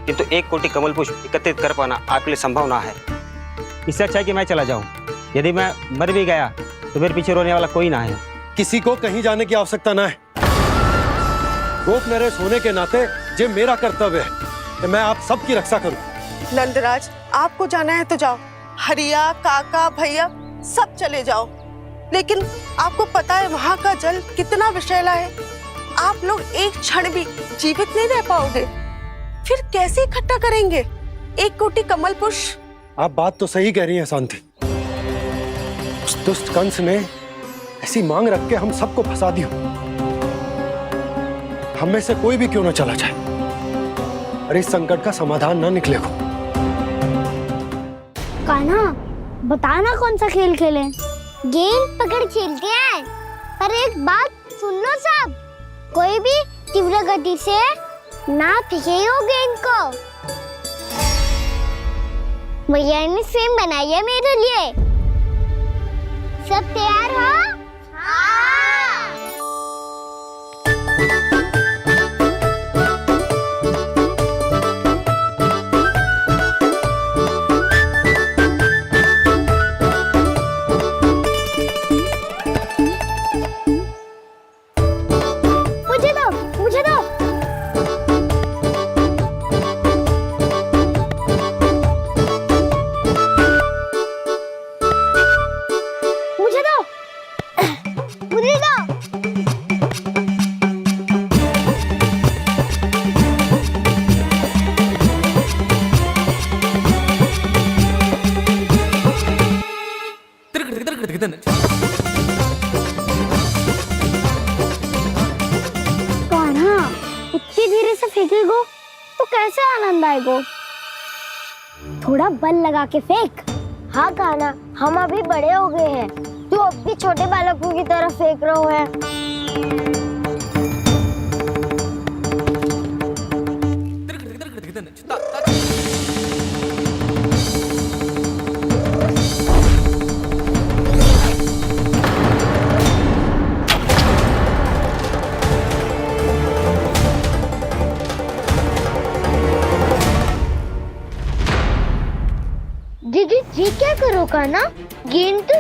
किंतु 1 कोटि कमल पुष्प एकत्रित कर पाना आपके लिए संभव ना है। इससे अच्छा है कि मैं चला जाऊं। यदि मैं मर भी गया तो मेरे पीछे रोने वाला कोई ना है। किसी को कहीं जाने की आवश्यकता ना है। गोप नरेश होने के नाते ये मेरा कर्तव्य है कि मैं आप सबकी रक्षा करूं। नंदराज, आपको जाना है तो जाओ। हरिया, काका, भैया सब चले जाओ। लेकिन आपको पता है वहाँ का जल कितना विषैला है। आप लोग एक क्षण भी जीवित नहीं रह पाओगे। फिर कैसे इकट्ठा करेंगे 1 कोटि कमल पुष्प? आप बात तो सही कह रही हैं शांति। उस दुष्ट कंस ने ऐसी मांग रख के हम सबको फंसा दिया। हम में से कोई भी क्यों न चला जाए और इस संकट का समाधान न निकले को। कान्हा, बताना कौन सा खेल खेलें? गेंद पकड़ खेलते हैं। पर एक बात सुन लो सब, कोई भी तीव्र गति से ना फेंकेगा गेंद को। भैया ने फ्रेम बनाई है मेरे लिए। सब तैयार हो? मुझे दो। इतनी धीरे से फेंकेगो तो कैसे आनंद आएगो? थोड़ा बल लगा के फेंक। हाँ कान्हा, हम अभी बड़े हो गए हैं, तू अब भी छोटे बालकों की तरह फेंक रहा है। रोका ना, गेंद तो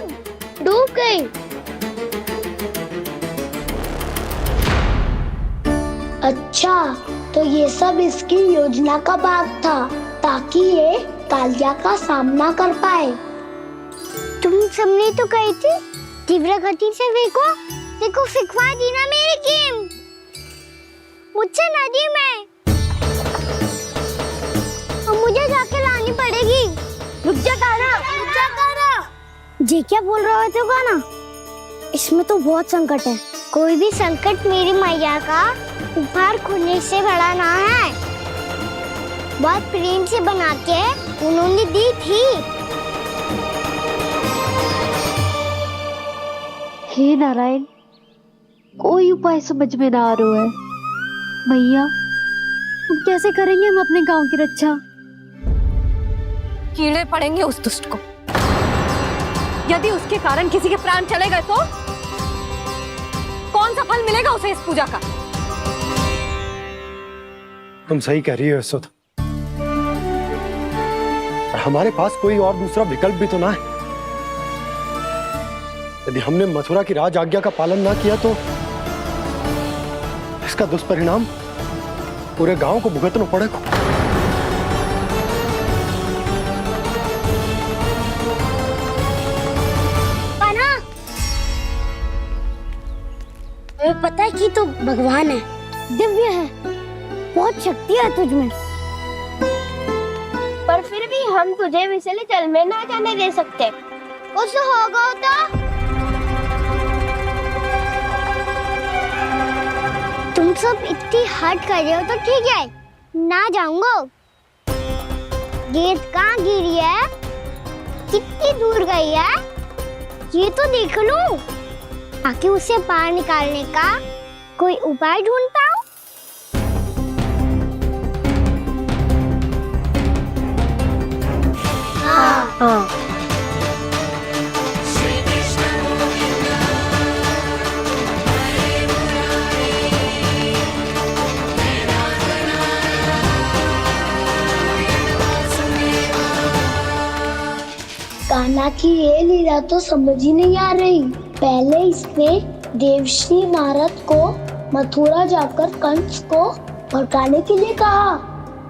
डूब गई। अच्छा, तो ये सब इसकी योजना का भाग था ताकि ये कालिया का सामना कर पाए। तुम सबने तो कही थी तीव्र गति से देखो फिकवा दी ना मेरी गेम मुझसे नदी में। अब मुझे जाके लानी पड़ेगी। रुक जा तारा। जे क्या बोल रहे हो गाना? इसमें तो बहुत संकट है। कोई भी संकट मेरी मैया का उपहार खोने से बड़ा ना है। बहुत प्रेम से बना के उन्होंने दी थी। हे नारायण, कोई उपाय समझ में ना आ रहा है। भैया, हम कैसे करेंगे हम अपने गांव की रक्षा? कीड़े पड़ेंगे उस दुष्ट को। यदि उसके कारण किसी के प्राण चले गए तो कौन सा फल मिलेगा उसे इस पूजा का? तुम सही कह रही हो यशोदा। हमारे पास कोई और दूसरा विकल्प भी तो ना है। यदि हमने मथुरा की राज आज्ञा का पालन ना किया तो इसका दुष्परिणाम पूरे गांव को भुगतना पड़ेगा। तुम्हें पता है कि तू भगवान है, दिव्य है, बहुत शक्ति है तुझमें। पर फिर भी हम तुझे विषैले जल में ना जाने दे सकते। कुछ होगा तो तुम सब इतनी हट कर रहे हो तो ठीक है, ना जाऊंगा। गेंद कहाँ गिरी है, कितनी दूर गई है, ये तो देख लूं, ताकि उसे बाहर निकालने का कोई उपाय ढूंढ पाऊं। हाँ। कान्हा की ये लीला तो समझ ही नहीं आ रही। पहले इसने देवश्री नारद को मथुरा जाकर कंस को भड़काने के लिए कहा,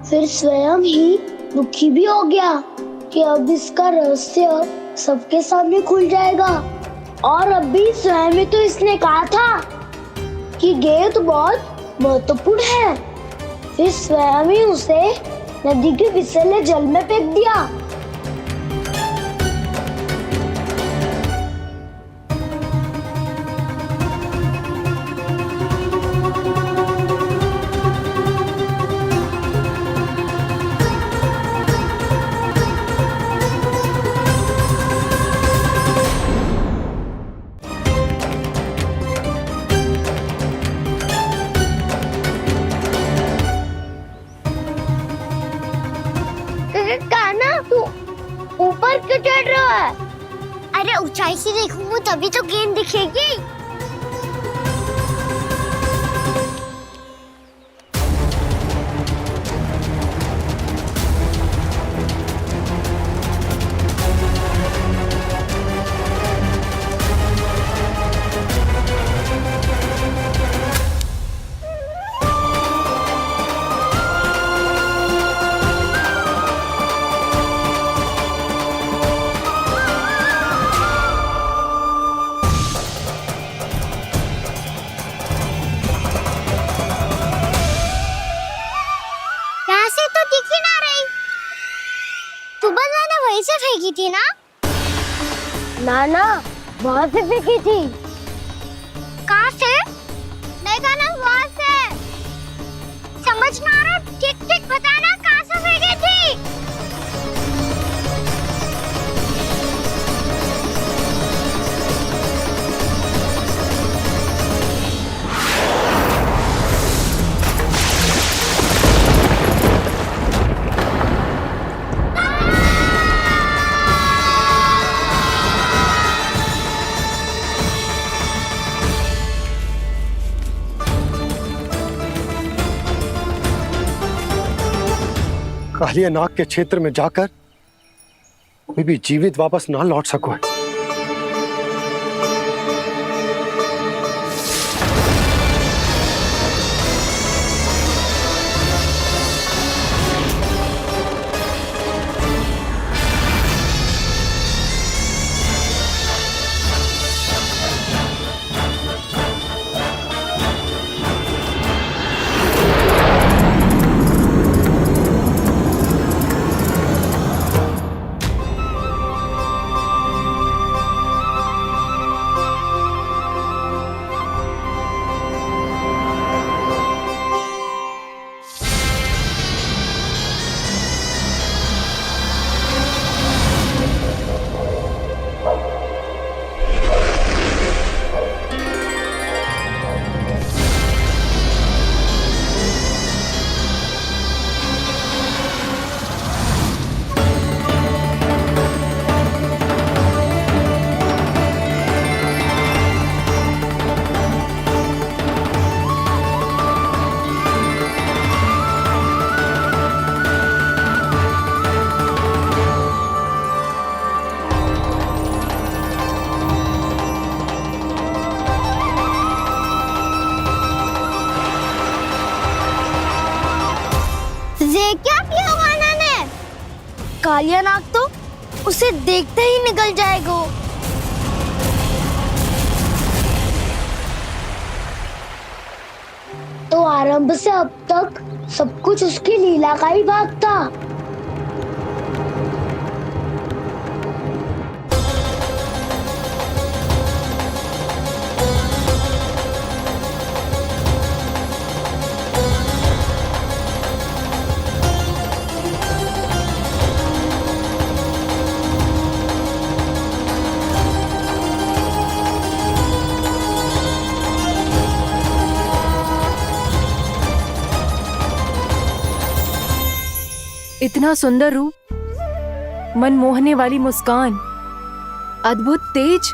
फिर स्वयं ही दुखी भी हो गया कि अब इसका रहस्य सबके सामने खुल जाएगा। और अभी स्वयं में तो इसने कहा था कि गेंद बहुत महत्वपूर्ण है, फिर स्वयं ही उसे नदी के विषैले जल में फेंक दिया। ऊपर क्यों चढ़ रहा है? अरे ऊंचाई से देखूंगा तभी तो गेंद दिखेगी। से फेंकी थी ना? ना, वहाँ से फेंकी थी। कहाँ से? नहीं कहना वहाँ से। समझ में आ रहा? ठीक बताना कहाँ से फेंकी थी? कालिया नाग के क्षेत्र में जाकर कोई भी जीवित वापस ना लौट सको। ये क्या किया वाना ने? कालिया नाग तो उसे देखते ही निकल जाएगा। तो आरंभ से अब तक सब कुछ उसकी लीला का ही भाग था। इतना सुंदर रूप, मन मोहने वाली मुस्कान, अद्भुत तेज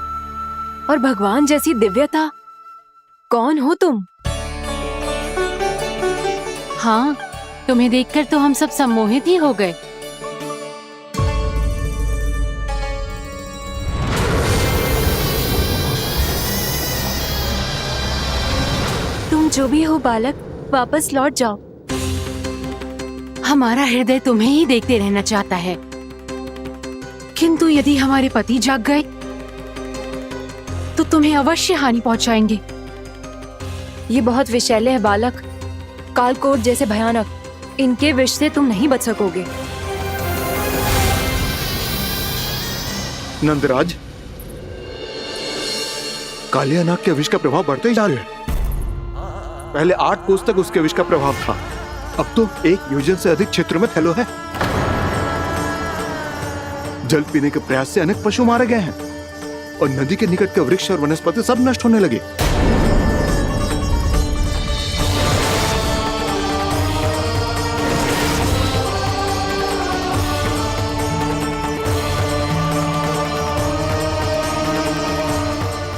और भगवान जैसी दिव्यता। कौन हो तुम? हाँ, तुम्हें देखकर तो हम सब सम्मोहित ही हो गए। तुम जो भी हो बालक, वापस लौट जाओ। हमारा हृदय तुम्हें ही देखते रहना चाहता है। किंतु यदि हमारे पति जाग गए तो तुम्हें अवश्य हानि पहुंचाएंगे। ये बहुत विषैले है बालक, कालकोट जैसे भयानक। इनके विष से तुम नहीं बच सकोगे। नंदराज, कालिया नाग के विष का प्रभाव बढ़ते ही जा रहा है। पहले 8 कोस तक उसके विष का प्रभाव था, अब तो 1 योजन से अधिक क्षेत्र में फैलो है। जल पीने के प्रयास से अनेक पशु मारे गए हैं और नदी के निकट के वृक्ष और वनस्पति सब नष्ट होने लगे।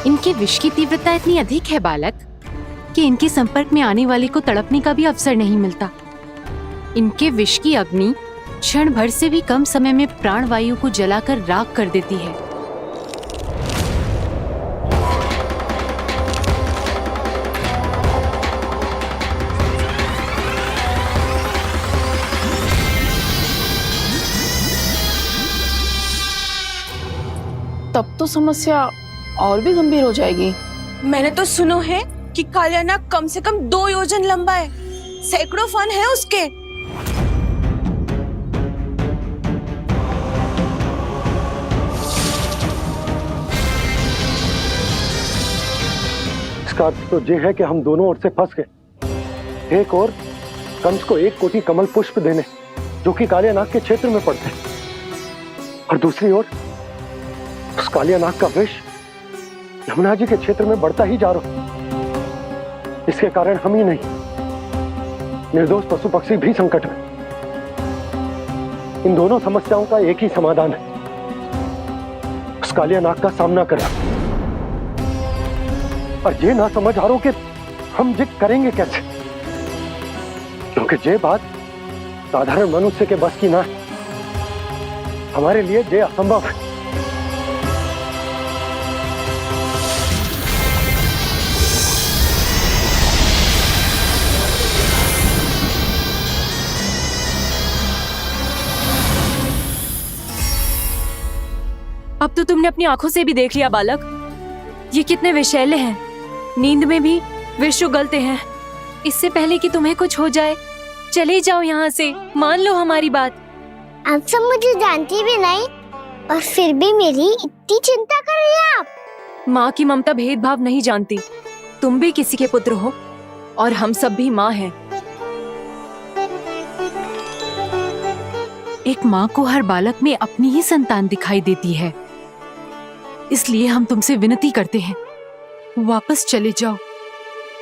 इनके विष की तीव्रता इतनी अधिक है बालक कि इनके संपर्क में आने वाले को तड़पने का भी अवसर नहीं मिलता। इनके विष की अग्नि क्षण भर से भी कम समय में प्राणवायु को जलाकर राख कर देती है। तब तो समस्या और भी गंभीर हो जाएगी। मैंने तो सुनो है कि कालिया नाग कम से कम 2 योजन लंबा है, सैकड़ों फन है उसके। इसका अर्थ तो ये है कि हम दोनों ओर से फंस गए। एक और कंस को 1 कोटि कमल पुष्प देने जो कि कालिया नाग के क्षेत्र में पड़ते हैं, और दूसरी ओर उस कालिया नाग का विष यमुना जी के क्षेत्र में बढ़ता ही जा रहा। इसके कारण हम ही नहीं, निर्दोष पशु पक्षी भी संकट में। इन दोनों समस्याओं का एक ही समाधान है, उस कालिया नाग का सामना करना। और ये ना समझ आ रहा कि हम ये करेंगे कैसे, क्योंकि ये बात साधारण मनुष्य के बस की ना है। हमारे लिए ये असंभव है। अब तो तुमने अपनी आंखों से भी देख लिया बालक, ये कितने विषैले हैं। नींद में भी विष उगलते हैं। इससे पहले कि तुम्हें कुछ हो जाए, चले जाओ यहाँ से, मान लो हमारी बात। आप सब मुझे जानती भी नहीं और फिर भी मेरी इतनी चिंता कर रही हैं आप। माँ की ममता भेदभाव नहीं जानती। तुम भी किसी के पुत्र हो और हम सब भी माँ हैं। एक माँ को हर बालक में अपनी ही संतान दिखाई देती है। इसलिए हम तुमसे विनती करते हैं, वापस चले जाओ,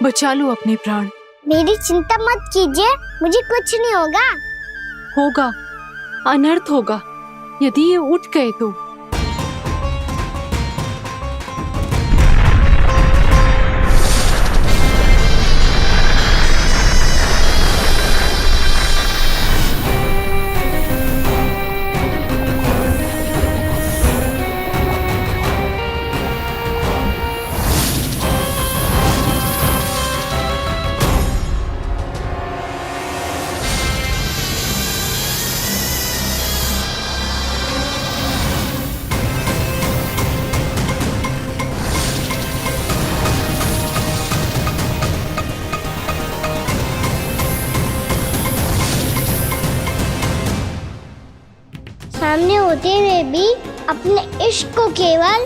बचा लो अपने प्राण। मेरी चिंता मत कीजिए, मुझे कुछ नहीं होगा। होगा, अनर्थ होगा यदि ये उठ गए तो। सामने होते हुए भी अपने इश्क को केवल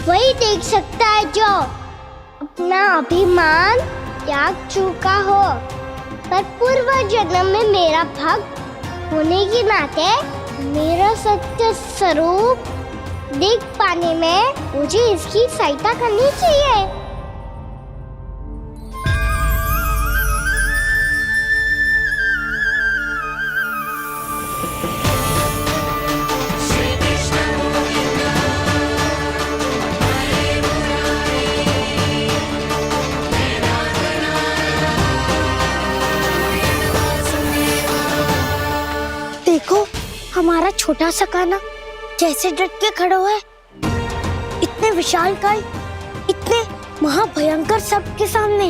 वही देख सकता है जो अपना अभिमान त्याग चुका हो। पर पूर्व जन्म में मेरा भक्त होने के नाते मेरा सत्य स्वरूप देख पाने में मुझे इसकी सहायता करनी चाहिए। देखो हमारा छोटा सा कान्हा कैसे डट के खड़ा है। इतने विशालकाय, इतने महाभयंकर सबके सामने।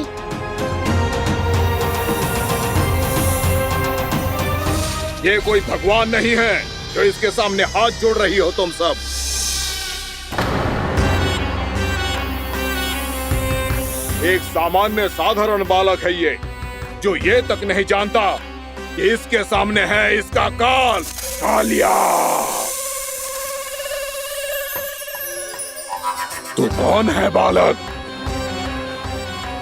ये कोई भगवान नहीं है जो इसके सामने हाथ जोड़ रही हो तुम सब। एक सामान्य साधारण बालक है ये, जो ये तक नहीं जानता कि इसके सामने है इसका काल, कालिया। तू कौन है बालक?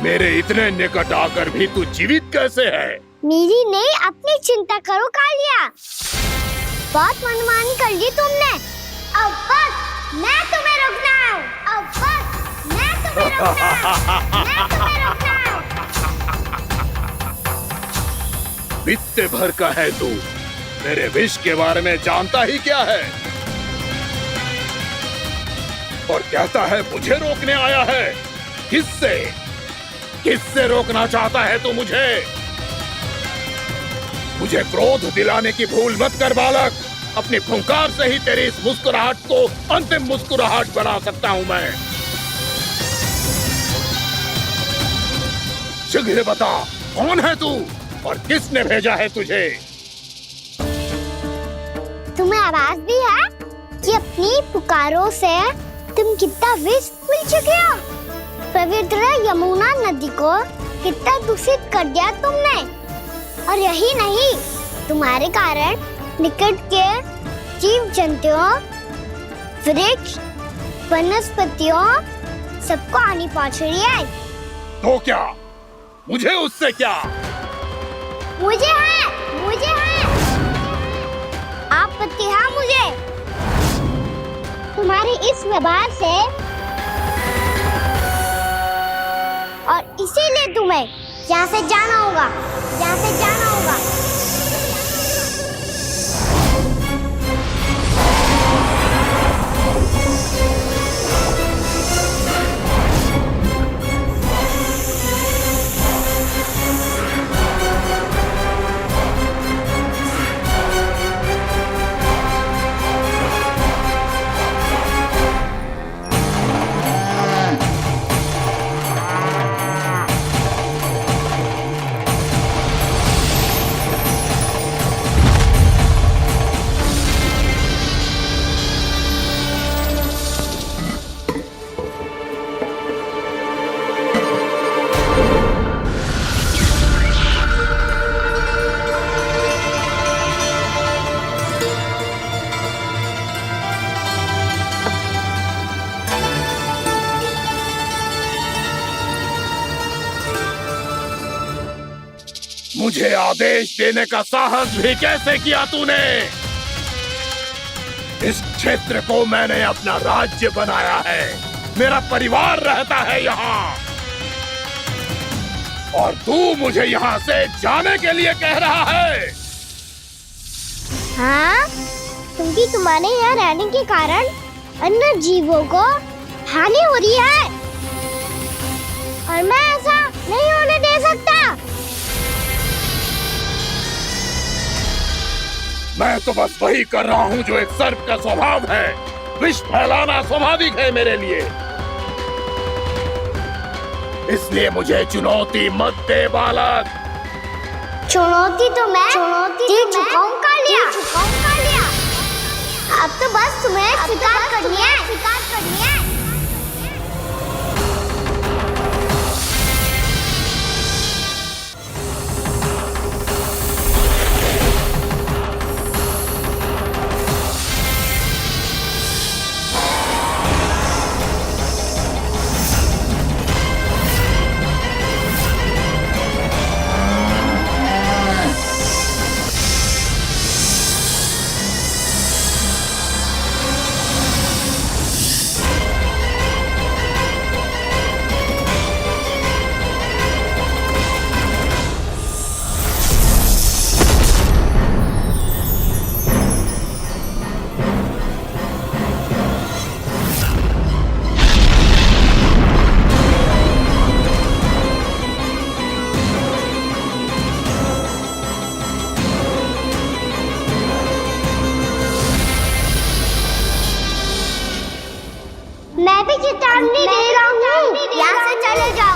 मेरे इतने निकट आकर भी तू जीवित कैसे है? मेरी नहीं, अपनी चिंता करो कालिया। बहुत मनमानी कर ली तुमने। अब बस मैं तुम्हें रोकना हूँ। अब बस मैं तुम्हें रोकना हूँ। मैं तुम्हें रोकना हूँ। बित्ते भर का है तू, मेरे विष के बारे में जानता ही क्या है? और कहता है मुझे रोकने आया है। किससे? किससे रोकना चाहता है तू मुझे? मुझे क्रोध दिलाने की भूल मत कर बालक। अपनी फुंकार से ही तेरी इस मुस्कुराहट को अंतिम मुस्कुराहट बना सकता हूं मैं। शीघ्र बता, कौन है तू और किसने भेजा है तुझे? तुम्हें आवाज भी है कि अपनी पुकारों से तुम कितना विष भूल चुके हो। पवित्र यमुना नदी को कितना दूषित कर दिया तुमने। और यही नहीं, तुम्हारे कारण निकट के जीव जंतुओं, वृक्ष, वनस्पतियों सबको हानि पहुंच रही है। तो क्या? मुझे उससे क्या? मुझे है, मुझे है। आपत्ति है मुझे तुम्हारे इस व्यवहार से, और इसीलिए तुम्हें यहाँ से जाना होगा, यहाँ से जाना होगा। मुझे आदेश देने का साहस भी कैसे किया तूने? इस क्षेत्र को मैंने अपना राज्य बनाया है, मेरा परिवार रहता है यहाँ, और तू मुझे यहाँ से जाने के लिए कह रहा है? हाँ, क्योंकि तुम्हारे यहाँ रहने के कारण अन्य जीवों को हानि हो रही है और मैं ऐसा नहीं होने दे सकता। मैं तो बस वही कर रहा हूँ जो एक सर्प का स्वभाव है। विष फैलाना स्वाभाविक है मेरे लिए, इसलिए मुझे चुनौती मत दे बालक। चुनौती तो मैं दे चुका हूँ कालिया। अब तो बस तुम्हें शिकार करनी है। मैं भी चेतावनी दे रहा हूँ, यहाँ से चले जाओ।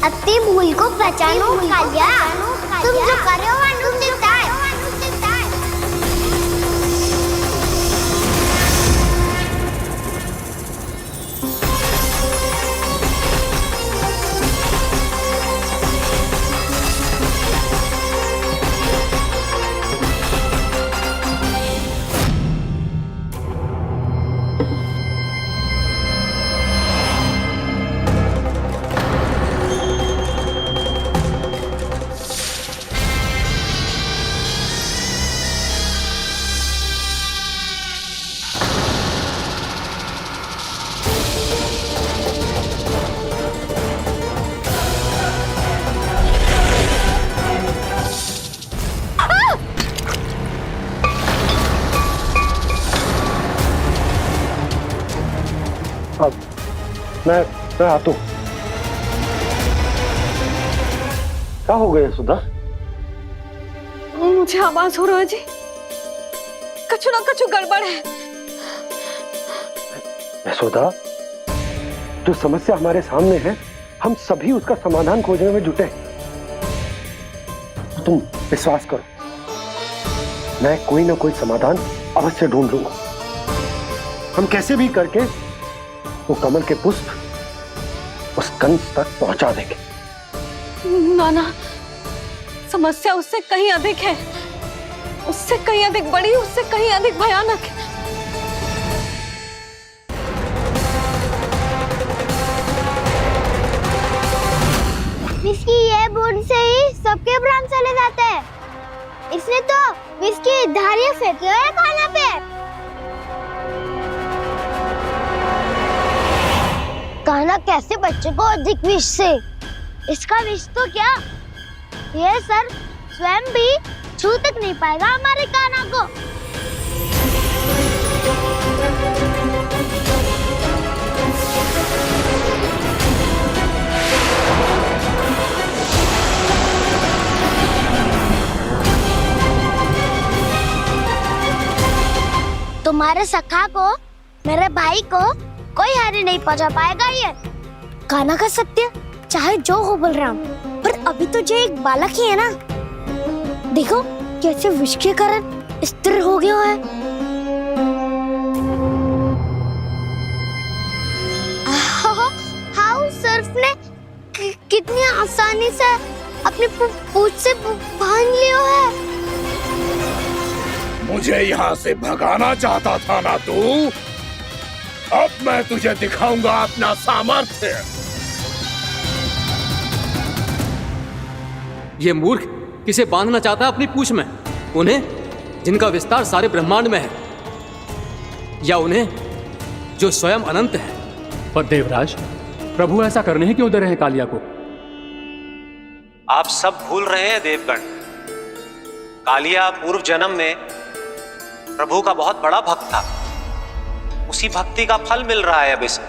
अपनी भूल को पहचानो कालिया, तुम जो कर रहे हो अनुचित है। मैं आता हूँ। क्या हो गया सुधा? मुझे आवाज हो रहा है जी, कछु ना कछु गड़बड़ है। यशोदा, जो समस्या हमारे सामने है, हम सभी उसका समाधान खोजने में जुटे। तो तुम विश्वास करो, मैं कोई ना कोई समाधान अवश्य ढूंढ लूंगा। हम कैसे भी करके वो कमल के पुष्प उस कंस तक पहुंचा देंगे। नाना, समस्या उससे कहीं अधिक है, उससे कहीं अधिक बड़ी, उससे कहीं अधिक भयानक है। विस्की ये बूंद से ही सबके प्राण चले जाते हैं। इसने तो विस्की धारियां फेंकी है खाना पे। कान्हा कैसे बच्चे को अधिक विष से? इसका विष तो क्या, ये सर स्वयं भी छू तक नहीं पाएगा हमारे कान्हा को। तुम्हारे सखा को, मेरे भाई को कोई हानि नहीं पहुंचा पाएगा। ये कान्हा का सत्य चाहे जो हो बलराम, पर अभी तो जो एक बालक ही है ना। देखो कैसे विष के कारण स्थिर हो गया है। हाउ सर्फ ने कितनी आसानी से अपनी पूंछ से बांध लिया है। मुझे यहाँ से भगाना चाहता था ना तू? अब मैं तुझे दिखाऊंगा अपना सामर्थ्य। ये मूर्ख किसे बांधना चाहता है अपनी पूंछ में? उन्हें जिनका विस्तार सारे ब्रह्मांड में है, या उन्हें जो स्वयं अनंत है? पर देवराज, प्रभु ऐसा करने ही क्यों दे रहे हैं कालिया को? आप सब भूल रहे हैं देवगण, कालिया पूर्व जन्म में प्रभु का बहुत बड़ा भक्त था। उसी भक्ति का फल मिल रहा है अब इसे।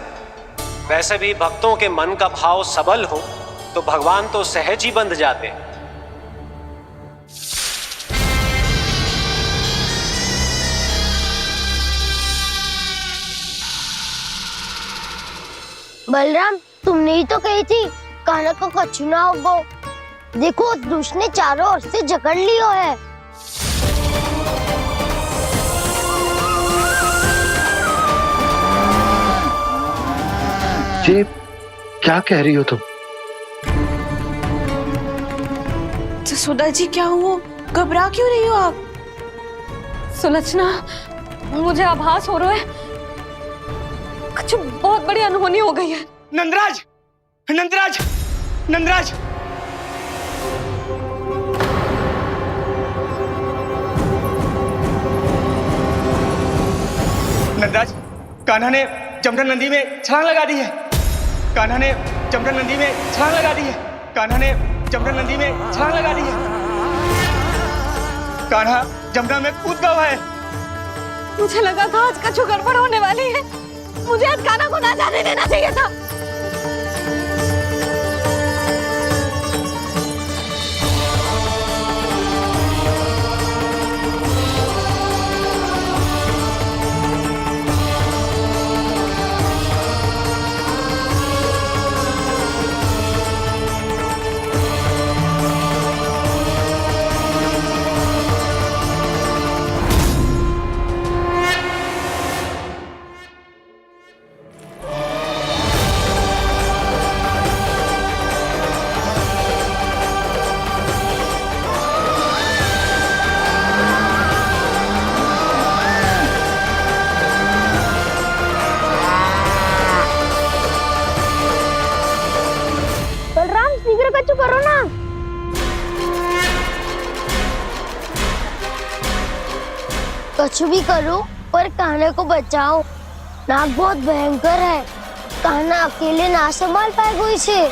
वैसे भी भक्तों के मन का भाव सबल हो तो भगवान तो सहज ही बंध जाते हैं। बलराम, तुमने ही तो कही थी कान्हा को कछु ना होगो। देखो उस दुष्ट ने चारों ओर से जकड़ लियो है। ये क्या कह रही हो तुम? जसोदा जी, क्या हुआ? घबरा क्यों रही हो आप? सुलक्षणा, मुझे आभास हो रहा है कुछ बहुत बड़ी अनहोनी हो गई है। नंदराज, नंदराज, नंदराज! नंदराज, कान्हा ने जमदग्नि नदी में छलांग लगा दी है। कान्हा ने जमदग्नि नदी में छलांग लगा दी है। कान्हा ने जमदग्नि नदी में छलांग लगा दी है। कान्हा जमुना में कूद गया है। मुझे लगा था आज कछु गड़बड़ होने वाली है। मुझे आज कान्हा को ना जाने देना चाहिए था। कछु करो ना। कछु भी करो पर कान्हा को बचाओ। नाग बहुत भयंकर है। कान्हा अकेले ना संभाल पाएगा इसे।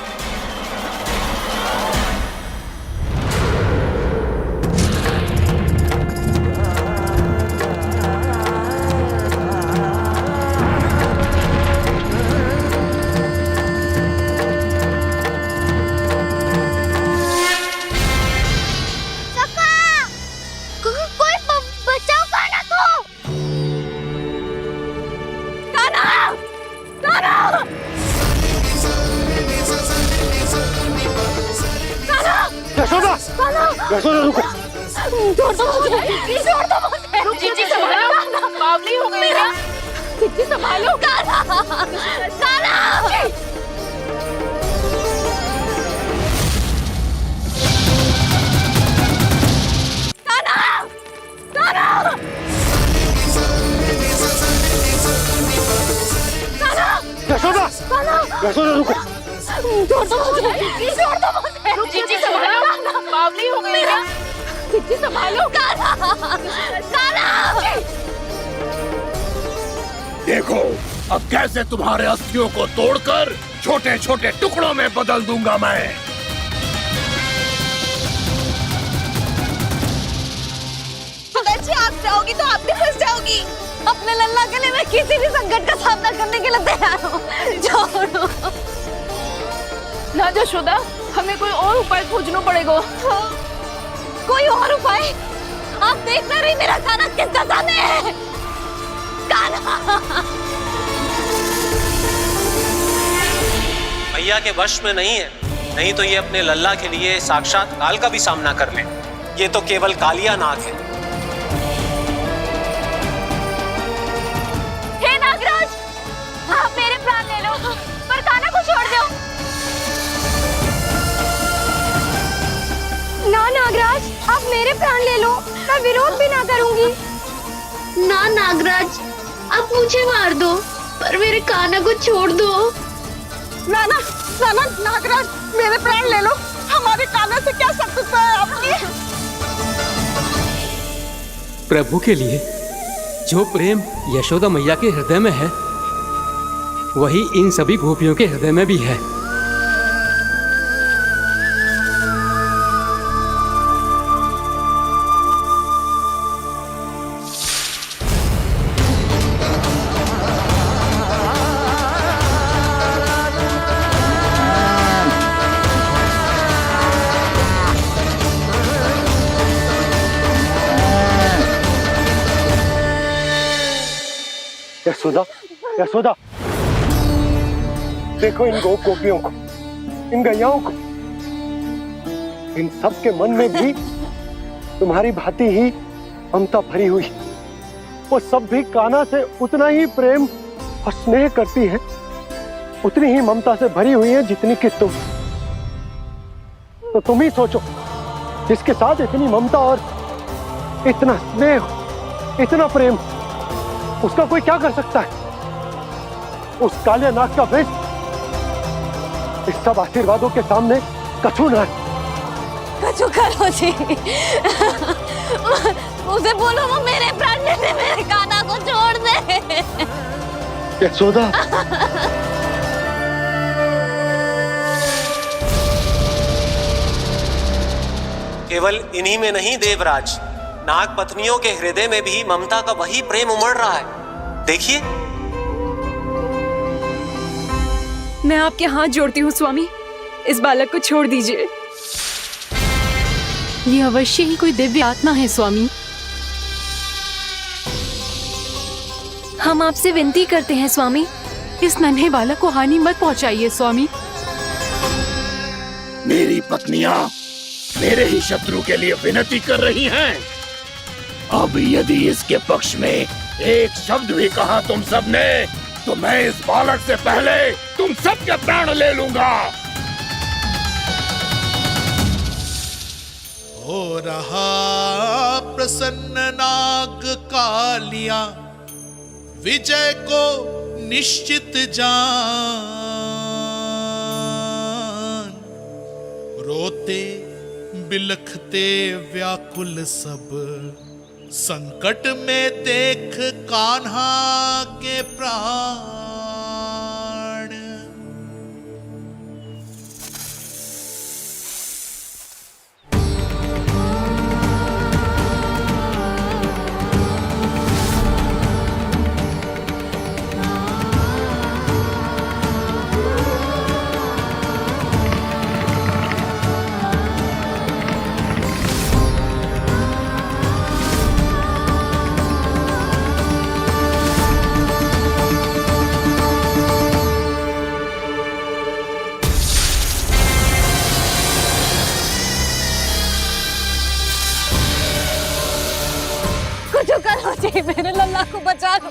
यशोदा, रुको। छोड़ दो मुझे, छोड़ दो मुझे। जीजी संभालो, बावली हो गई है। जीजी संभालो। कान्हा, कान्हा। यशोदा, यशोदा रुको। छोड़ दो मुझे, छोड़ दो मुझे। जीजी संभालो, बावली हो गई है। जीजी संभालो। देखो अब कैसे तुम्हारे अस्थियों को तोड़कर छोटे छोटे टुकड़ों में बदल दूंगा मैं। जी आप जाओगी तो आप भी फंस जाओगी। अपने लल्ला के लिए मैं किसी भी संकट का सामना करने के लिए तैयार हूँ। छोड़ो ना यशोदा, हमें कोई और उपाय खोजना पड़ेगा। कोई और उपाय? आप देख ना रही मेरा कान्हा किस दशा में है। कान्हा मैया के वश में नहीं है, नहीं तो ये अपने लल्ला के लिए साक्षात काल का भी सामना कर ले। ये तो केवल कालिया नाग है। हे नागराज, आप मेरे प्राण ले लो पर कान्हा को छोड़ दो। ना नागराज, आप मेरे प्राण ले लो, मैं विरोध भी ना करूंगी। ना नागराज, आप मुझे मार दो पर मेरे कान्हा को छोड़ दो। ना ना ना ना नागराज, मेरे प्राण ले लो। हमारे कान्हा से क्या शत्रुता प्रभु के लिए जो प्रेम यशोदा मैया के हृदय में है वही इन सभी गोपियों के हृदय में भी है। यशोदा, यशोदा, देखो इन गोपियों को, इन गैयाओं को, इन सब के मन में भी तुम्हारी भांति ही ममता भरी हुई। वो सब भी कान्हा से उतना ही प्रेम और स्नेह करती है, उतनी ही ममता से भरी हुई है जितनी कि तुम। तो तुम ही सोचो, जिसके साथ इतनी ममता और इतना स्नेह, इतना प्रेम, उसका कोई क्या कर सकता है? उस कालिया नाग का विष इस सब आशीर्वादों के सामने कछु न है। कछु करो जी, उसे बोलो वो मेरे प्राण में से मेरे कान्हा को छोड़ दे। यशोदा, केवल इन्हीं में नहीं देवराज, नाग पत्नियों के हृदय में भी ममता का वही प्रेम उमड़ रहा है। देखिए। मैं आपके हाथ जोड़ती हूँ स्वामी, इस बालक को छोड़ दीजिए। ये अवश्य ही कोई दिव्य आत्मा है स्वामी। हम आपसे विनती करते हैं स्वामी, इस नन्हे बालक को हानि मत पहुंचाइए स्वामी। मेरी पत्नियां मेरे ही शत्रु के लिए विनती कर रही हैं। अब यदि इसके पक्ष में एक शब्द भी कहा तुम सबने, तो मैं इस बालक से पहले तुम सबके प्राण ले लूंगा। हो रहा प्रसन्न नाग कालिया, विजय को निश्चित जान। रोते बिलखते व्याकुल सब, संकट में देख कान्हा के प्राण। कुछ करो जी, मेरे लल्ला को बचा लो,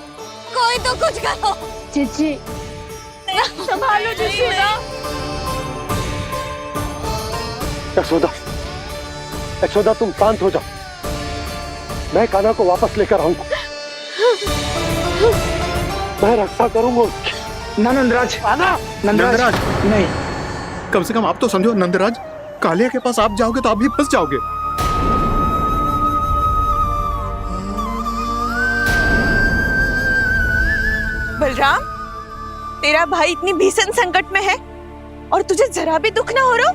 कोई तो कुछ करो। जीजी संभालो जीजी ना। यशोदा, यशोदा तुम शांत हो जाओ, मैं कान्हा को वापस लेकर आऊंगा, मैं रक्षा करूंगा उसकी। ना नंदराज, नंदराज नहीं, कम से कम आप तो समझो नंदराज, कालिया के पास आप जाओगे तो आप भी फंस जाओगे। बलराम, तेरा भाई इतनी भीषण संकट में है और तुझे जरा भी दुख ना हो रहा?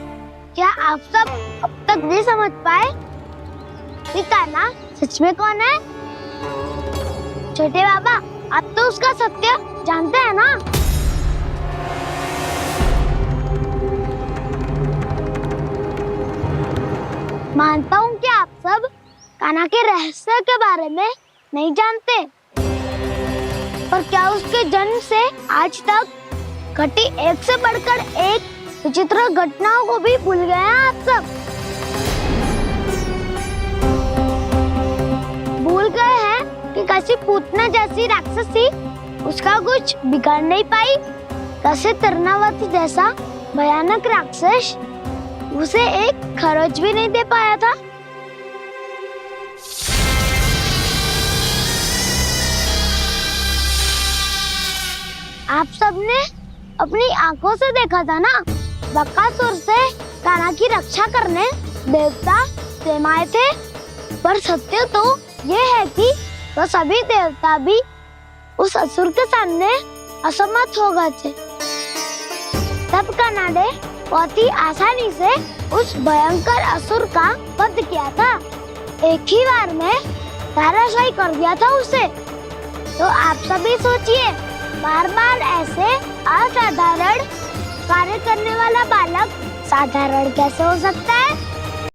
क्या आप सब अब तक नहीं समझ पाए कि कान्हा सच में कौन है? छोटे बाबा, आप तो उसका सत्य जानते हैं ना? मानता हूँ कि आप सब कान्हा के रहस्य के बारे में नहीं जानते, पर क्या उसके जन्म से आज तक घटी एक से बढ़कर एक विचित्र घटनाओं को भी भूल गए हैं आप सब? भूल गए हैं कि कैसी पूतना जैसी राक्षसी उसका कुछ बिगाड़ नहीं पाई, कैसे तरनावती जैसा भयानक राक्षस उसे एक खरोच भी नहीं दे पाया था। आप सबने अपनी आंखों से देखा था ना, बकासुर से कान्हा की रक्षा करने देवता स्वयं आए थे, पर सत्य तो ये है कि वो सभी देवता भी उस असुर के सामने असमर्थ हो गए थे। तब कान्हा ने बहुत ही आसानी से उस भयंकर असुर का वध किया था। एक ही बार में धराशायी कर दिया था उसे। तो आप सभी सोचिए, बार बार ऐसे असाधारण कार्य करने वाला बालक साधारण कैसे हो सकता है?